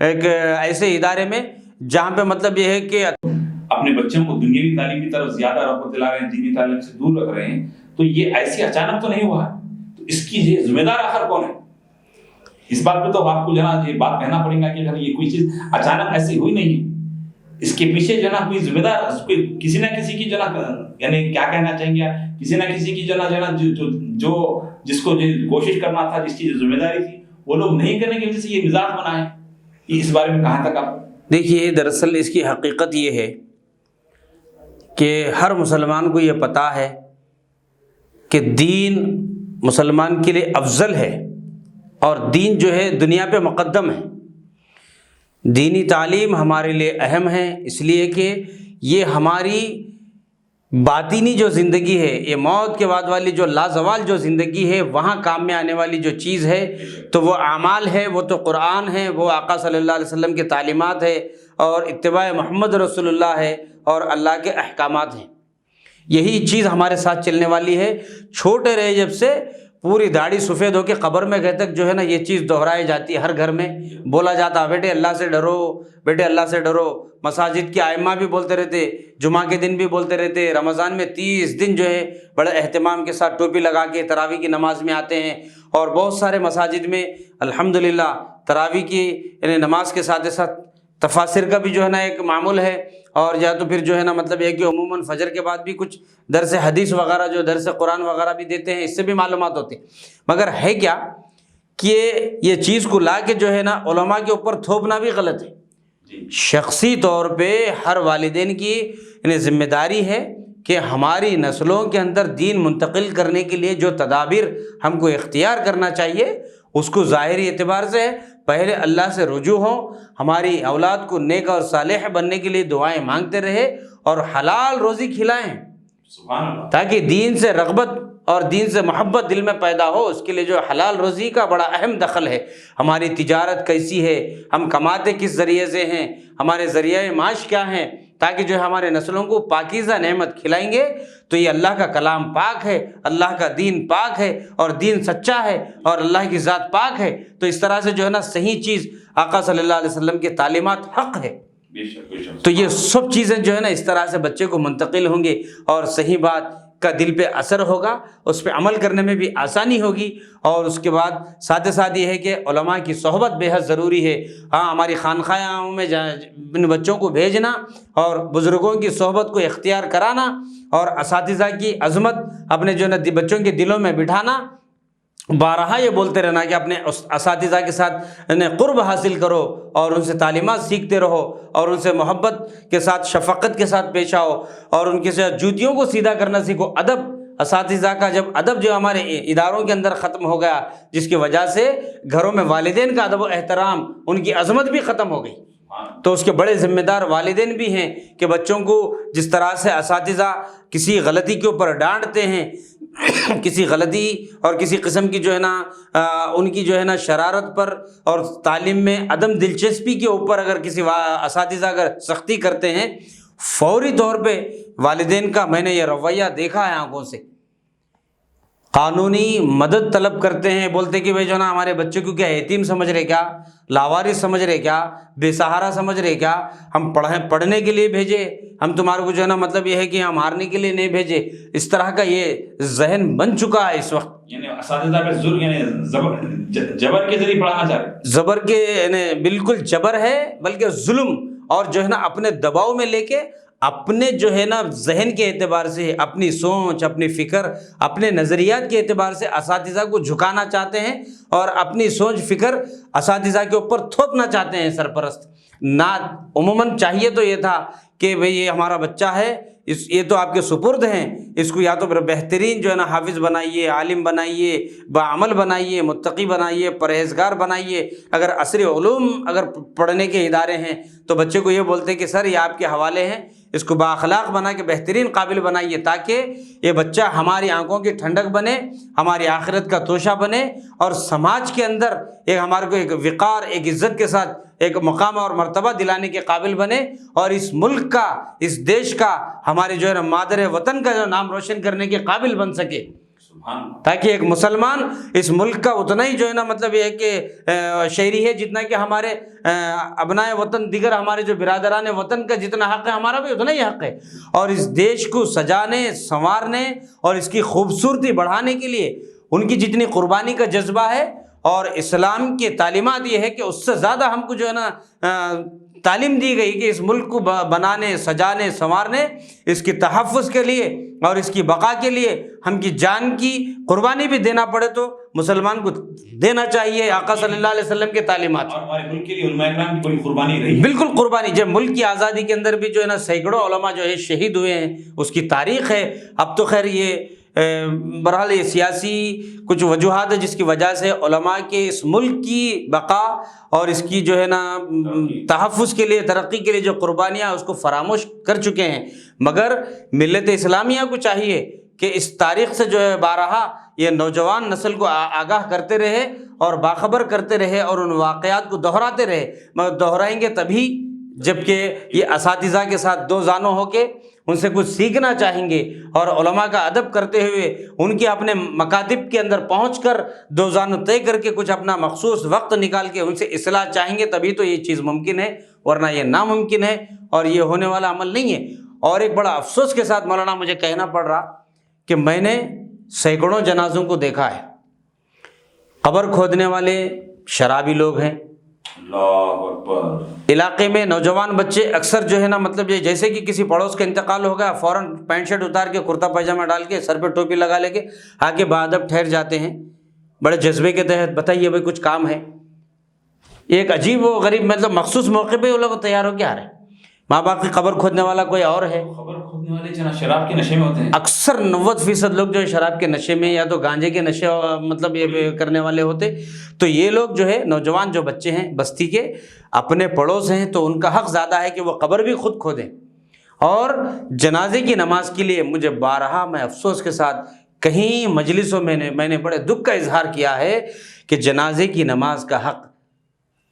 ایک ایسے ادارے میں جہاں پہ مطلب یہ ہے کہ اپنے بچوں کو دنیاوی تعلیم کی طرف زیادہ رغبت دلا رہے ہیں، دینی تعلیم سے دور رکھ رہے ہیں، تو یہ ایسی اچانک تو نہیں ہوا ہے، تو اس کی یہ ذمہ دار آخر کون ہے؟ اس بات پہ تو آپ کو جناب یہ بات کہنا پڑے گا کہ اگر یہ کوئی چیز اچانک ایسی ہوئی نہیں ہے، اس کے پیچھے جو ہے نا کوئی ذمہ دار، کسی نہ کسی کی جو ہے نا، یعنی کیا کہنا چاہیں گے، کسی نہ کسی کی جو ہے نا جو جس کو کوشش کرنا تھا، جس کی جو ذمہ داری تھی، وہ لوگ نہیں کرنے کی وجہ سے یہ مزاج بنا ہے۔ اس بارے میں کہاں تک آپ؟ دیکھیے، دراصل اس کی حقیقت یہ ہے کہ ہر مسلمان کو یہ پتہ ہے کہ دین مسلمان کے لیے افضل ہے، اور دین جو ہے دنیا پہ مقدم ہے، دینی تعلیم ہمارے لیے اہم ہے، اس لیے کہ یہ ہماری باطنی جو زندگی ہے، یہ موت کے بعد والی جو لازوال جو زندگی ہے، وہاں کام میں آنے والی جو چیز ہے تو وہ اعمال ہے، وہ تو قرآن ہے، وہ آقا صلی اللہ علیہ وسلم کے تعلیمات ہے، اور اتباع محمد رسول اللہ ہے، اور اللہ کے احکامات ہیں۔ یہی چیز ہمارے ساتھ چلنے والی ہے۔ چھوٹے رہے جب سے پوری داڑھی سفید ہو کے قبر میں گئے تک جو ہے نا یہ چیز دہرائی جاتی ہے، ہر گھر میں بولا جاتا، بیٹے اللہ سے ڈرو، بیٹے اللہ سے ڈرو۔ مساجد کے ائمہ بھی بولتے رہتے، جمعہ کے دن بھی بولتے رہتے، رمضان میں 30 دن جو ہے بڑے اہتمام کے ساتھ ٹوپی لگا کے تراویح کی نماز میں آتے ہیں، اور بہت سارے مساجد میں الحمدللہ تراویح کی یعنی نماز کے ساتھ ساتھ تفاسیر کا بھی جو ہے نا ایک معمول ہے، اور یا تو پھر جو ہے نا مطلب یہ کہ عموماً فجر کے بعد بھی کچھ درس حدیث وغیرہ جو درس قرآن وغیرہ بھی دیتے ہیں، اس سے بھی معلومات ہوتی ہیں۔ مگر ہے کیا کہ یہ چیز کو لا کے جو ہے نا علماء کے اوپر تھوپنا بھی غلط ہے۔ شخصی طور پہ ہر والدین کی یعنی ذمہ داری ہے کہ ہماری نسلوں کے اندر دین منتقل کرنے کے لیے جو تدابیر ہم کو اختیار کرنا چاہیے اس کو ظاہری اعتبار سے پہلے اللہ سے رجوع ہوں، ہماری اولاد کو نیک اور صالح بننے کے لیے دعائیں مانگتے رہے، اور حلال روزی کھلائیں سبحان اللہ، تاکہ دین سے رغبت اور دین سے محبت دل میں پیدا ہو۔ اس کے لیے جو حلال روزی کا بڑا اہم دخل ہے۔ ہماری تجارت کیسی ہے، ہم کماتے کس ذریعے سے ہیں، ہمارے ذریعہ معاش کیا ہیں، تاکہ جو ہمارے نسلوں کو پاکیزہ نعمت کھلائیں گے تو یہ اللہ کا کلام پاک ہے، اللہ کا دین پاک ہے، اور دین سچا ہے، اور اللہ کی ذات پاک ہے، تو اس طرح سے جو ہے نا صحیح چیز آقا صلی اللہ علیہ وسلم کے تعلیمات حق ہے، بے شک بے شک۔ تو یہ سب چیزیں جو ہے نا اس طرح سے بچے کو منتقل ہوں گے، اور صحیح بات کا دل پہ اثر ہوگا، اس پہ عمل کرنے میں بھی آسانی ہوگی۔ اور اس کے بعد ساتھ ساتھ یہ ہے کہ علماء کی صحبت بے حد ضروری ہے۔ ہاں، ہماری خانقاہوں میں ان بچوں کو بھیجنا اور بزرگوں کی صحبت کو اختیار کرانا، اور اساتذہ کی عظمت اپنے جو ہے نا بچوں کے دلوں میں بٹھانا، بارہا یہ بولتے رہنا کہ اپنے اساتذہ کے ساتھ قرب حاصل کرو، اور ان سے تعلیمات سیکھتے رہو، اور ان سے محبت کے ساتھ شفقت کے ساتھ پیش آؤ، اور ان کے ساتھ جوتیوں کو سیدھا کرنا سیکھو۔ ادب اساتذہ کا جب ادب جو ہمارے اداروں کے اندر ختم ہو گیا، جس کی وجہ سے گھروں میں والدین کا ادب و احترام، ان کی عظمت بھی ختم ہو گئی، تو اس کے بڑے ذمہ دار والدین بھی ہیں کہ بچوں کو جس طرح سے اساتذہ کسی غلطی کے اوپر ڈانٹتے ہیں، کسی غلطی اور کسی قسم کی جو ہے نا ان کی جو ہے نا شرارت پر اور تعلیم میں عدم دلچسپی کے اوپر اگر کسی اساتذہ اگر سختی کرتے ہیں، فوری طور پہ والدین کا میں نے یہ رویہ دیکھا ہے آنکھوں سے، قانونی مدد طلب کرتے ہیں، بولتے کہ بھائی جو نا ہمارے بچے کو کیا یتیم سمجھ رہے کیا، لاوارث سمجھ رہے کیا، بے سہارا سمجھ رہے کیا، ہم پڑھنے کے لیے بھیجے، ہم تمہارے کو جو ہے نا مطلب یہ ہے کہ ہم مارنے کے لیے نہیں بھیجے۔ اس طرح کا یہ ذہن بن چکا ہے اس وقت، یعنی اساتذہ پہ ظلم، یعنی جبر کے ذریعے پڑھانا چاہ رہے، زبر کے یعنی بالکل جبر ہے، بلکہ ظلم، اور جو ہے نا اپنے دباؤ میں لے کے اپنے جو ہے نا ذہن کے اعتبار سے، اپنی سوچ، اپنی فکر، اپنے نظریات کے اعتبار سے اساتذہ کو جھکانا چاہتے ہیں، اور اپنی سوچ فکر اساتذہ کے اوپر تھوپنا چاہتے ہیں سرپرست۔ نہ عموماً چاہیے تو یہ تھا کہ بھئی یہ ہمارا بچہ ہے، یہ تو آپ کے سپرد ہیں، اس کو یا تو بہترین جو ہے نا حافظ بنائیے، عالم بنائیے، بعمل بنائیے، متقی بنائیے، پرہیزگار بنائیے۔ اگر عصری علوم اگر پڑھنے کے ادارے ہیں تو بچے کو یہ بولتے ہیں کہ سر یہ آپ کے حوالے ہیں، اس کو بااخلاق بنا کے بہترین قابل بنائیے، تاکہ یہ بچہ ہماری آنکھوں کی ٹھنڈک بنے، ہماری آخرت کا توشہ بنے، اور سماج کے اندر ایک ہمارے کو ایک وقار، ایک عزت کے ساتھ ایک مقام اور مرتبہ دلانے کے قابل بنے، اور اس ملک کا، اس دیش کا، ہمارے جو ہے نا مادر وطن کا جو نام روشن کرنے کے قابل بن سکے، تاکہ ایک مسلمان اس ملک کا اتنا ہی جو ہے نا مطلب یہ ہے کہ شہری ہے جتنا کہ ہمارے ابنائے وطن، دیگر ہمارے جو برادران وطن کا جتنا حق ہے ہمارا بھی اتنا ہی حق ہے، اور اس دیش کو سجانے، سنوارنے اور اس کی خوبصورتی بڑھانے کے لیے ان کی جتنی قربانی کا جذبہ ہے، اور اسلام کی تعلیمات یہ ہے کہ اس سے زیادہ ہم کو جو ہے نا تعلیم دی گئی کہ اس ملک کو بنانے، سجانے، سنوارنے، اس کی تحفظ کے لیے اور اس کی بقا کے لیے ہم کی جان کی قربانی بھی دینا پڑے تو مسلمان کو دینا چاہیے۔ آقا صلی اللہ علیہ وسلم کے تعلیمات، اور ہمارے ملک کے لیے علماء کرام کی بڑی قربانی رہی ہے، بالکل قربانی۔ جب ملک کی آزادی کے اندر بھی جو ہے نا سینکڑوں علماء جو ہے شہید ہوئے ہیں، اس کی تاریخ ہے۔ اب تو خیر یہ بہرحال یہ سیاسی کچھ وجوہات ہے جس کی وجہ سے علماء کے اس ملک کی بقا اور اس کی جو ہے نا تحفظ کے لیے، ترقی کے لیے جو قربانیاں اس کو فراموش کر چکے ہیں۔ مگر ملت اسلامیہ کو چاہیے کہ اس تاریخ سے جو ہے بارہا یہ نوجوان نسل کو آگاہ کرتے رہے اور باخبر کرتے رہے اور ان واقعات کو دہراتے رہے، مگر دہرائیں گے تبھی جب کہ یہ اساتذہ کے ساتھ دو زانوں ہو کے ان سے کچھ سیکھنا چاہیں گے، اور علماء کا ادب کرتے ہوئے ان کے اپنے مکاتب کے اندر پہنچ کر دو زانوں طے کر کے کچھ اپنا مخصوص وقت نکال کے ان سے اصلاح چاہیں گے، تبھی تو یہ چیز ممکن ہے، ورنہ یہ ناممکن ہے اور یہ ہونے والا عمل نہیں ہے۔ اور ایک بڑا افسوس کے ساتھ مولانا مجھے کہنا پڑ رہا کہ میں نے سینکڑوں جنازوں کو دیکھا ہے، قبر کھودنے والے شرابی لوگ ہیں، اللہ اکبر، علاقے میں نوجوان بچے اکثر جو ہے نا مطلب یہ جیسے کہ کسی پڑوس کا انتقال ہو گیا فوراً پینٹ شرٹ اتار کے کرتا پاجامہ ڈال کے سر پہ ٹوپی لگا لے کے آگے بادب ٹھہر جاتے ہیں بڑے جذبے کے تحت، بتائیے بھائی کچھ کام ہے؟ ایک عجیب و غریب مطلب مخصوص موقع پہ وہ لوگ تیار ہو کے آ رہے ہیں، ماں باپ کی قبر کھودنے والا کوئی اور ہے۔ خبر کھودنے والے جناب شراب کے نشے میں ہوتے ہیں، اکثر 90% لوگ جو ہے شراب کے نشے میں یا تو گانجے کے نشے مطلب یہ کرنے والے ہوتے۔ تو یہ لوگ جو ہے نوجوان جو بچے ہیں بستی کے اپنے پڑوس ہیں تو ان کا حق زیادہ ہے کہ وہ قبر بھی خود کھودیں۔ اور جنازے کی نماز کے لیے مجھے بارہا میں افسوس کے ساتھ کہیں مجلسوں میں نے بڑے دکھ کا اظہار کیا ہے کہ جنازے کی نماز کا حق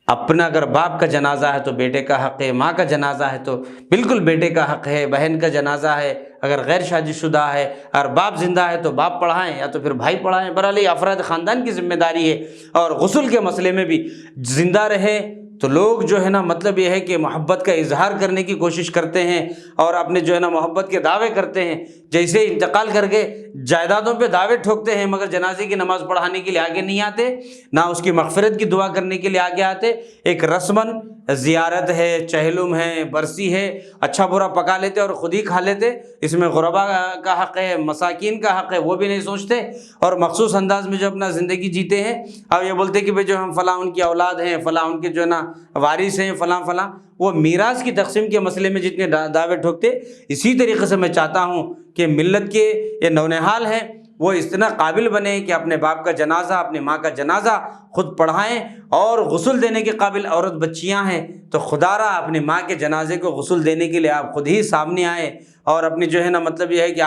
اپنا، اگر باپ کا جنازہ ہے تو بیٹے کا حق ہے، ماں کا جنازہ ہے تو بالکل بیٹے کا حق ہے، بہن کا جنازہ ہے اگر غیر شادی شدہ ہے، اگر باپ زندہ ہے تو باپ پڑھائیں یا تو پھر بھائی پڑھائیں، بہرحال یہ افراد خاندان کی ذمہ داری ہے۔ اور غسل کے مسئلے میں بھی زندہ رہے تو لوگ جو ہے نا مطلب یہ ہے کہ محبت کا اظہار کرنے کی کوشش کرتے ہیں اور اپنے جو ہے نا محبت کے دعوے کرتے ہیں، جیسے انتقال کر کے جائیدادوں پہ دعوے ٹھوکتے ہیں مگر جنازے کی نماز پڑھانے کے لیے آگے نہیں آتے، نہ اس کی مغفرت کی دعا کرنے کے لیے آگے آتے۔ ایک رسماً زیارت ہے، چہلم ہے، برسی ہے، اچھا برا پکا لیتے اور خود ہی کھا لیتے، اس میں غربا کا حق ہے، مساکین کا حق ہے، وہ بھی نہیں سوچتے، اور مخصوص انداز میں جو اپنا زندگی جیتے ہیں۔ اب یہ بولتے کہ بھئی جو ہم فلاں ان کی اولاد ہیں، فلاں ان کے جو ہے نا وارث ہیں، فلاں فلاں، وہ میراث کی تقسیم کے مسئلے میں جتنے دعوے ٹھوکتے، اسی طریقے سے میں چاہتا ہوں کہ ملت کے یہ نونہال ہیں وہ اتنا قابل بنے کہ اپنے باپ کا جنازہ، اپنی ماں کا جنازہ خود پڑھائیں، اور غسل دینے کے قابل عورت بچیاں ہیں تو خدا را اپنی ماں کے جنازے کو غسل دینے کے لیے آپ خود ہی سامنے آئیں، اور اپنی جو ہے نا مطلب یہ ہے کہ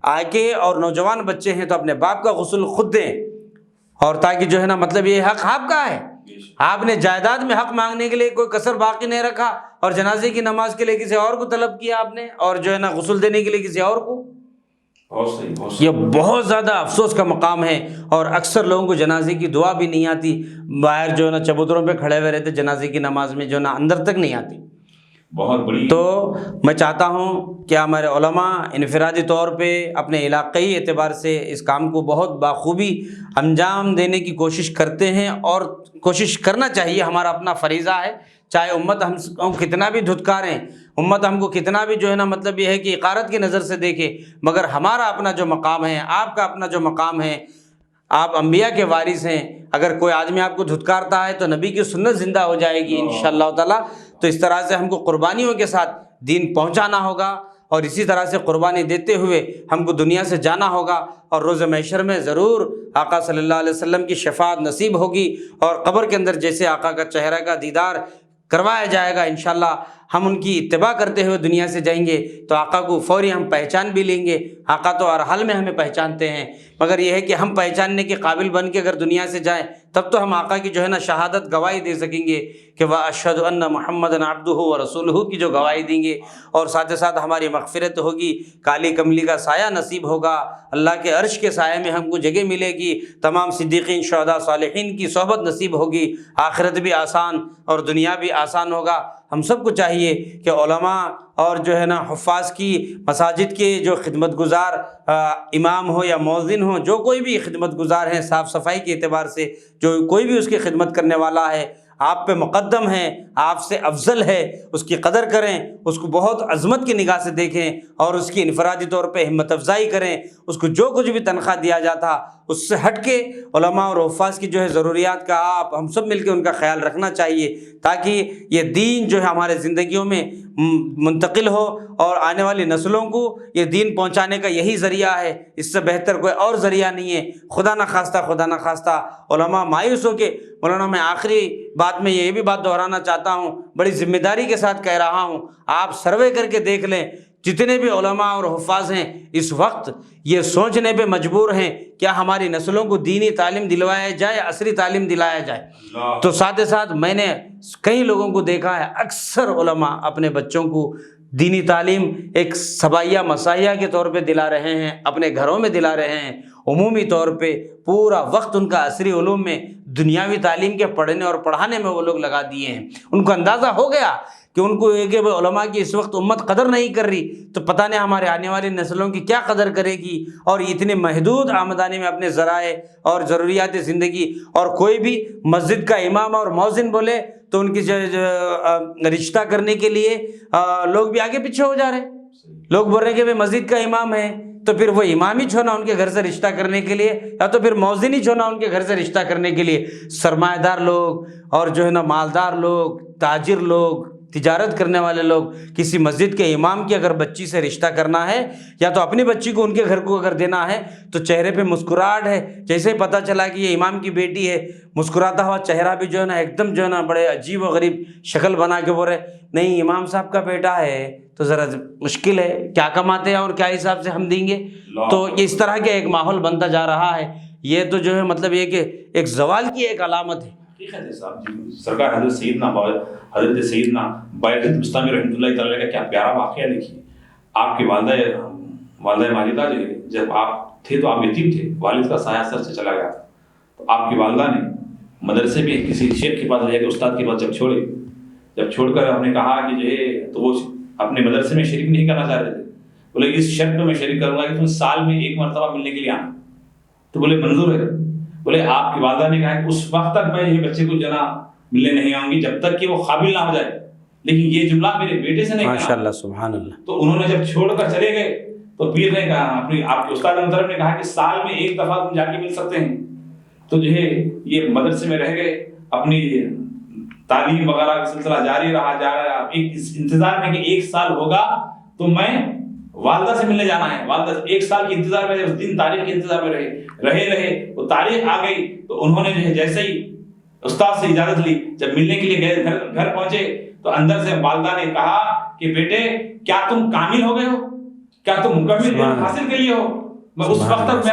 آگے اور نوجوان بچے ہیں تو اپنے باپ کا غسل خود دیں، اور تاکہ جو ہے نا مطلب یہ حق آپ کا ہے۔ آپ نے جائیداد میں حق مانگنے کے لیے کوئی کسر باقی نہیں رکھا، اور جنازے کی نماز کے لیے کسی اور کو طلب کیا آپ نے، اور جو ہے نا غسل دینے کے لیے کسی اور کو۔ یہ بہت زیادہ افسوس کا مقام ہے، اور اکثر لوگوں کو جنازے کی دعا بھی نہیں آتی، باہر جو ہے نا چبوتروں پہ کھڑے ہوئے رہتے، جنازے کی نماز میں جو ہے نا اندر تک نہیں آتی۔ بہت بڑی تو میں چاہتا ہوں کہ ہمارے علماء انفرادی طور پہ اپنے علاقائی اعتبار سے اس کام کو بہت بخوبی انجام دینے کی کوشش کرتے ہیں، اور کوشش کرنا چاہیے، ہمارا اپنا فریضہ ہے، چاہے امت ہم کو کتنا بھی دھتکاریں، امت ہم کو کتنا بھی جو ہے نا مطلب یہ ہے کہ اقارت کی نظر سے دیکھے، مگر ہمارا اپنا جو مقام ہے، آپ کا اپنا جو مقام ہے، آپ انبیاء کے وارث ہیں، اگر کوئی آدمی آپ کو دھتکارتا ہے تو نبی کی سنت زندہ ہو جائے گی انشاءاللہ تعالی۔ تو اس طرح سے ہم کو قربانیوں کے ساتھ دین پہنچانا ہوگا، اور اسی طرح سے قربانی دیتے ہوئے ہم کو دنیا سے جانا ہوگا، اور روز محشر میں ضرور آقا صلی اللہ علیہ وسلم کی شفاعت نصیب ہوگی، اور قبر کے اندر جیسے آقا کا چہرہ کا دیدار کروایا جائے گا انشاءاللہ، ہم ان کی اتباع کرتے ہوئے دنیا سے جائیں گے تو آقا کو فوری ہم پہچان بھی لیں گے۔ آقا تو ہر حال میں ہمیں پہچانتے ہیں، مگر یہ ہے کہ ہم پہچاننے کے قابل بن کے اگر دنیا سے جائیں تب تو ہم آقا کی جو ہے نا شہادت گواہی دے سکیں گے کہ وَأَشْهَدُ أَنَّ مُحَمَّدًا عَبْدُهُ وَرَسُولُهُ کی جو گواہی دیں گے، اور ساتھ ساتھ ہماری مغفرت ہوگی، کالی کملی کا سایہ نصیب ہوگا، اللہ کے عرش کے سائے میں ہم کو جگہ ملے گی، تمام صدیقین، شہداء، صالحین کی صحبت نصیب ہوگی، آخرت بھی آسان اور دنیا بھی آسان ہوگا۔ ہم سب کو چاہیے کہ علماء اور جو ہے نا حفاظ کی، مساجد کے جو خدمت گزار امام ہو یا مؤذن ہو، جو کوئی بھی خدمت گزار ہیں، صاف صفائی کے اعتبار سے جو کوئی بھی اس کی خدمت کرنے والا ہے، آپ پہ مقدم ہے، آپ سے افضل ہے، اس کی قدر کریں، اس کو بہت عظمت کی نگاہ سے دیکھیں، اور اس کی انفرادی طور پہ ہمت افزائی کریں، اس کو جو کچھ بھی تنخواہ دیا جاتا اس سے ہٹ کے علماء اور حفاظ کی جو ہے ضروریات کا ہم سب مل کے ان کا خیال رکھنا چاہیے، تاکہ یہ دین جو ہے ہمارے زندگیوں میں منتقل ہو اور آنے والی نسلوں کو یہ دین پہنچانے کا یہی ذریعہ ہے، اس سے بہتر کوئی اور ذریعہ نہیں ہے۔ خدا نہ خواستہ علماء مایوس ہو کے، مولانا میں آخری بات میں یہ بھی بات دہرانا چاہتا ہوں، بڑی ذمہ داری کے ساتھ کہہ رہا ہوں، آپ سروے کر کے دیکھ لیں، جتنے بھی علماء اور حفاظ ہیں اس وقت یہ سوچنے پہ مجبور ہیں کیا ہماری نسلوں کو دینی تعلیم دلوایا جائے، عصری تعلیم دلایا جائے۔ تو ساتھ ساتھ میں نے کئی لوگوں کو دیکھا ہے، اکثر علماء اپنے بچوں کو دینی تعلیم ایک سبائیہ مسائیہ کے طور پہ دلا رہے ہیں، اپنے گھروں میں دلا رہے ہیں، عمومی طور پہ پورا وقت ان کا عصری علوم میں، دنیاوی تعلیم کے پڑھنے اور پڑھانے میں وہ لوگ لگا دیے ہیں۔ ان کو اندازہ ہو گیا کہ ان کو یہ کہ علماء کی اس وقت امت قدر نہیں کر رہی، تو پتہ نہیں ہمارے آنے والی نسلوں کی کیا قدر کرے گی، اور اتنے محدود آمدانی میں اپنے ذرائع اور ضروریات زندگی، اور کوئی بھی مسجد کا امام اور مؤذن بولے تو ان کی رشتہ کرنے کے لیے لوگ بھی آگے پیچھے ہو جا رہے ہیں۔ لوگ بول رہے ہیں کہ بھائی مسجد کا امام ہے تو پھر وہ امام ہی چھونا ان کے گھر سے رشتہ کرنے کے لیے، یا تو پھر مؤذن ہی چھونا ان کے گھر سے رشتہ کرنے کے لیے۔ سرمایہ دار لوگ اور جو ہے نا مالدار لوگ، تاجر لوگ، تجارت کرنے والے لوگ کسی مسجد کے امام کی اگر بچی سے رشتہ کرنا ہے، یا تو اپنی بچی کو ان کے گھر کو اگر دینا ہے، تو چہرے پہ مسکراہٹ ہے، جیسے ہی پتہ چلا کہ یہ امام کی بیٹی ہے، مسکراتا ہوا چہرہ بھی جو ہے نا ایک دم جو ہے نا بڑے عجیب و غریب شکل بنا کے بول رہے نہیں امام صاحب کا بیٹا ہے تو ذرا مشکل ہے، کیا کماتے ہیں اور کیا حساب سے ہم دیں گے۔ تو اس طرح کے ایک ماحول بنتا جا رہا ہے۔ یہ تو جو ہے مطلب یہ کہ ایک زوال کی ایک علامت ہے۔ حقیقت ہے صاحب جی، سرکار حضرت سیدنا بایزید بستامی رحمۃ اللہ تعالیٰ کا کیا پیارا واقعہ دیکھیے۔ آپ کی والدہ ماجدہ جو ہے، جب آپ تھے تو آپ یتیم تھے، والد کا سایہ سر سے چلا گیا تھا، تو آپ کی والدہ نے مدرسے میں کسی شیخ کے پاس لے کے استاد کے پاس جب چھوڑ کر ہم نے کہا کہ جو ہے تو وہ اپنے مدرسے میں شریک نہیں کرنا چاہ رہے تھے، بولے اس شرط پہ میں شریک کروں گا کہ تم سال میں ایک مرتبہ ملنے کے لیے آنا، تو بولے منظور ہے۔ بولے آپ کی والدہ نے کہا کہ اس وقت تک میں یہ بچے کو ملنے نہیں آؤں گی جب تک کہ وہ قابل نہ ہو جائے، لیکن یہ جملہ میرے بیٹے سے نہیں کہا۔ ماشاءاللہ سبحان اللہ۔ تو انہوں نے جب چھوڑ کر چلے گئے تو پیر نے کہا، آپ کے استاد محترم نے کہا کہ سال میں ایک دفعہ تم جا کے مل سکتے ہیں۔ تو جو ہے یہ مدرسے میں رہ گئے، اپنی تعلیم وغیرہ کا سلسلہ جاری رہا۔ ایک انتظار میں کہ ایک سال ہوگا تو میں والدہ سے ملنے جانا ہے۔ والدہ ایک سال کے انتظار میں، اس دن تاریخ کے انتظار میں رہے، وہ تاریخ آ گئی تو انہوں نے جو ہے جیسے ہی استاد سے اجازت لی، جب ملنے کے لیے گئے، گھر پہنچے تو اندر سے والدہ نے کہا کہ بیٹے کیا تم کامل ہو گئے ہو، کیا تم مکمل حاصل کر لیے ہو؟ میں اس وقت تک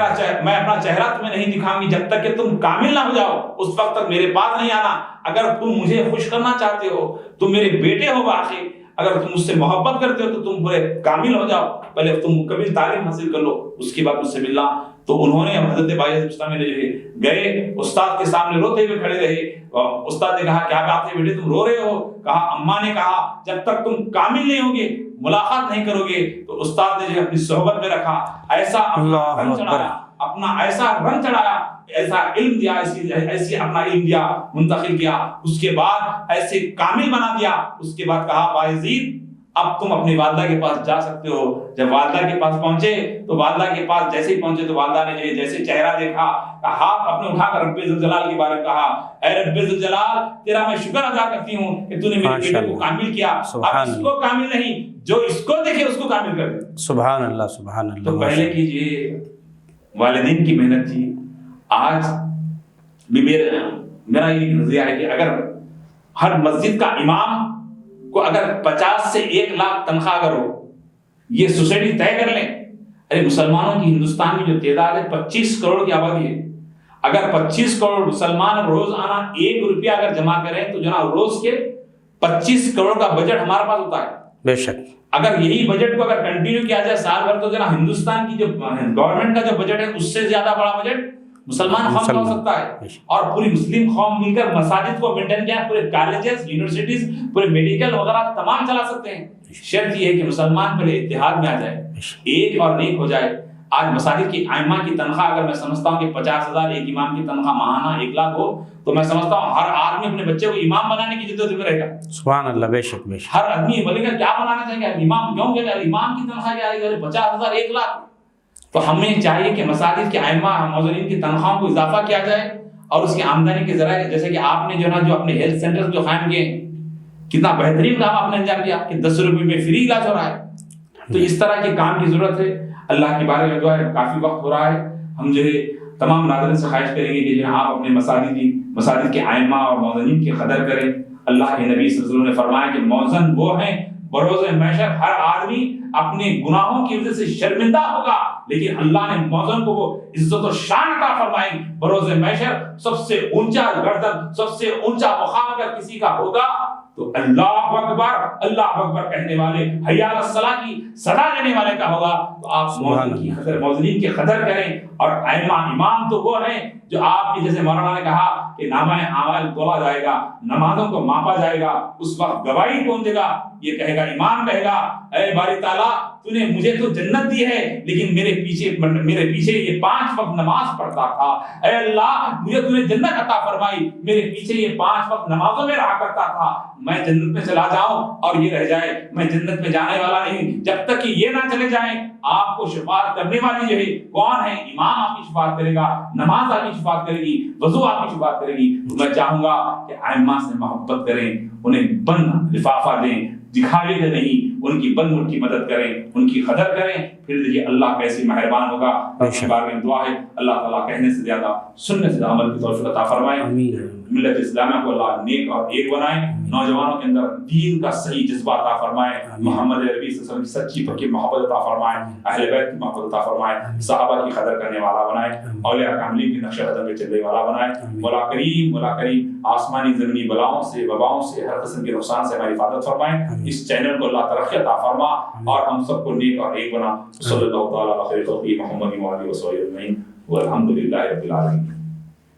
میں اپنا چہرہ تمہیں نہیں دکھاؤں گی جب تک کہ تم کامل نہ ہو جاؤ، اس وقت تک میرے پاس نہیں آنا۔ اگر تم مجھے خوش کرنا چاہتے ہو، تم میرے بیٹے ہو باقی، اگر تم مجھ سے محبت کرتے ہو تو تم پورے کامل ہو جاؤ، پہلے تم مکمل تعلیم حاصل کر لو، اس کے بعد مجھ سے ملنا۔ تو انہوں نے حضرت بایزید بستامی نے جو ہے گئے، استاد کے سامنے روتے ہوئے کھڑے رہے۔ استاد نے کہا کیا بات ہے بیٹے تم رو رہے ہو؟ کہا اماں نے کہا جب تک تم کامل نہیں ہوگے، ملاقات نہیں کرو گے۔ تو استاد نے جو اپنی صحبت میں رکھا، ایسا اپنا ایسا رنگ چڑھایا، ایسا علم دیا، ایسی اپنا علم دیا، منتقل کیا، اس کے بعد ایسے کامل بنا دیا۔ اس کے بعد کہا بایزید اب تم اپنی والدہ کے پاس جا سکتے ہو۔ جب والدہ کے پاس پہنچے تو والدہ کے پاس جیسے ہی پہنچے تو والدہ نے جیسے چہرہ دیکھا، ہاتھ اپنے اٹھا کر رب ذوالجلال کے بارے میں کہا، اے رب ذوالجلال تیرا میں شکر ادا کرتی ہوں کہ تو نے میرے بیٹے کو کامل کیا، اب اس کو کامل نہیں، جو اس کو دیکھے اس کو کامل کر دے۔ سبحان اللہ سبحان اللہ۔ تو پہلے کیجئے والدین کی محنت تھی۔ آج بھی میرا یہ نظریہ ہے کہ اگر ہر مسجد کا امام کو اگر 50 سے 1 لاکھ تنخواہ اگر ہو، یہ سوسائٹی طے کر لیں۔ ارے مسلمانوں کی ہندوستان میں جو تعداد ہے 25 کروڑ کی آبادی ہے، اگر 25 کروڑ مسلمان روزانہ 1 روپیہ اگر جمع کریں تو جناب روز کے 25 کروڑ کا بجٹ ہمارے پاس ہوتا ہے۔ بے شک اگر یہی بجٹ کو اگر کنٹینیو کیا جائے سال بھر تو جناب ہندوستان کی جو گورنمنٹ کا جو بجٹ ہے اس سے زیادہ بڑا بجٹ مسلمان قوم کا ہو سکتا ہے۔ اور پوری مسلم قوم مل کر مساجد کو مینٹین کیا، پورے کالجز، یونیورسٹیز، پورے میڈیکل وغیرہ تمام چلا سکتے ہیں۔ شرط یہ ہے کہ مسلمان پہلے اتحاد میں آ جائے، ایک اور نیک ہو جائے۔ آج مساجد کی ائمہ کی تنخواہ اگر میں سمجھتا ہوں کہ 50,000، ایک امام کی تنخواہ ماہانہ 1 لاکھ ہو تو میں سمجھتا ہوں ہر آدمی اپنے بچے کو امام بنانے کی جدوجہد میں رہے گا۔ سبحان اللہ، بے شک بے شک۔ ہر آدمی بولے گا کیا بنانا چاہیں گے، امام کیوں کہ امام کی تنخواہ کیا ہے 50,000، 1 لاکھ۔ تو ہمیں چاہیے کہ مساجد کے ائمہ مؤذنین کی تنخواہوں کو اضافہ کیا جائے اور اس کی آمدنی کے ذرائع، جیسے کہ آپ نے جو اپنے ہیلتھ سینٹر جو قائم کیے کتنا بہترین کام آپ نے انجام دیا کہ 10 روپے میں فری علاج ہو رہا ہے. تو اس طرح کے کام کی ضرورت ہے. اللہ کے بارے میں جو ہے کافی وقت ہو رہا ہے. ہم جو ہے تمام ناظرین سے خواہش کریں گے کہ جو آپ اپنے مساجد کے ائمہ اور مؤذنین کی قدر کریں. اللہ کے نبی صلی اللہ علیہ وسلم نے فرمایا کہ مؤذن وہ ہیں بروز محشر ہر آدمی اپنے گناہوں کی وجہ سے شرمندہ ہوگا، لیکن اللہ نے مؤذن کو وہ عزت و شان عطا فرمائی. بروز محشر سب سے اونچا گردن، سب سے اونچا مقام اگر کسی کا ہوگا تو اللہ اکبر کہنے والے، حی علی الصلاۃ کی صدا دینے والے کا ہوگا. تو آپ مؤذنین کی قدر کریں. اور ائمہ امام تو وہ ہیں جو آپ کی، جیسے مولانا نے کہا کہ نامہ اعمال تولا جائے گا، نمازوں کو ماپا جائے گا، اس وقت گواہی کون دے گا؟ یہ کہے گا، امام کہے گا، اے باری تعالیٰ تو نے مجھے تو جنت دی ہے، لیکن میرے پیچھے یہ 5 وقت نماز پڑھتا تھا. اے اللہ مجھے تو نے جنت عطا فرمائی، میرے پیچھے یہ 5 وقت نمازوں میں رہا کرتا تھا. میں جنت میں چلا جاؤں اور یہ رہ جائے، میں جنت میں جانے والا نہیں. جب تک کہ یہ نہ چلے جائیں، آپ کو شفاعت کرنے والی جو ہے کون ہے؟ امام آپ کی شفاعت کرے گا، نماز آپ کی شفاعت کرے گی، وضو آپ کی شفاعت کرے گی. تو میں چاہوں گا کہ ائمہ سے محبت کریں، انہیں بند لفافہ دیں، دکھاوے کے نہیں، ان کی بند مٹھ کی مدد کریں، ان کی قدر کریں. پھر دیکھیے اللہ کیسے مہربان ہوگا. اس بارے میں دعا ہے اللہ تعالیٰ کہنے سے زیادہ سننے سے زیادہ عمل کی توفیق عطا فرمائے. ملت اسلامیہ کو اللہ نیک اور ایک بنائے. نوجوانوں کے اندر دین کا صحیح جذبہ عطا فرمائے. محمد عربی صلی اللہ علیہ وسلم کی سچی پکی محبت عطا فرمائے. اہل بیت کی محبت عطا فرمائے. صحابہ کی قدر کرنے والا بنائے. اولیاء کاملین کی نقش قدم پہ چلنے والا بنائے. مولا کریم آسمانی زمینی بلاؤں سے، وباؤں سے، ہر قسم کے نقصان سے ہماری حفاظت فرمائے. اس چینل کو اللہ ترقی عطا فرما اور ہم سب کو نیک اور ایک بنا. صلی اللہ تعالیٰ علیہ وسلم محمد و آلہ وصحبہ اجمعین والحمد للہ رب العالمین.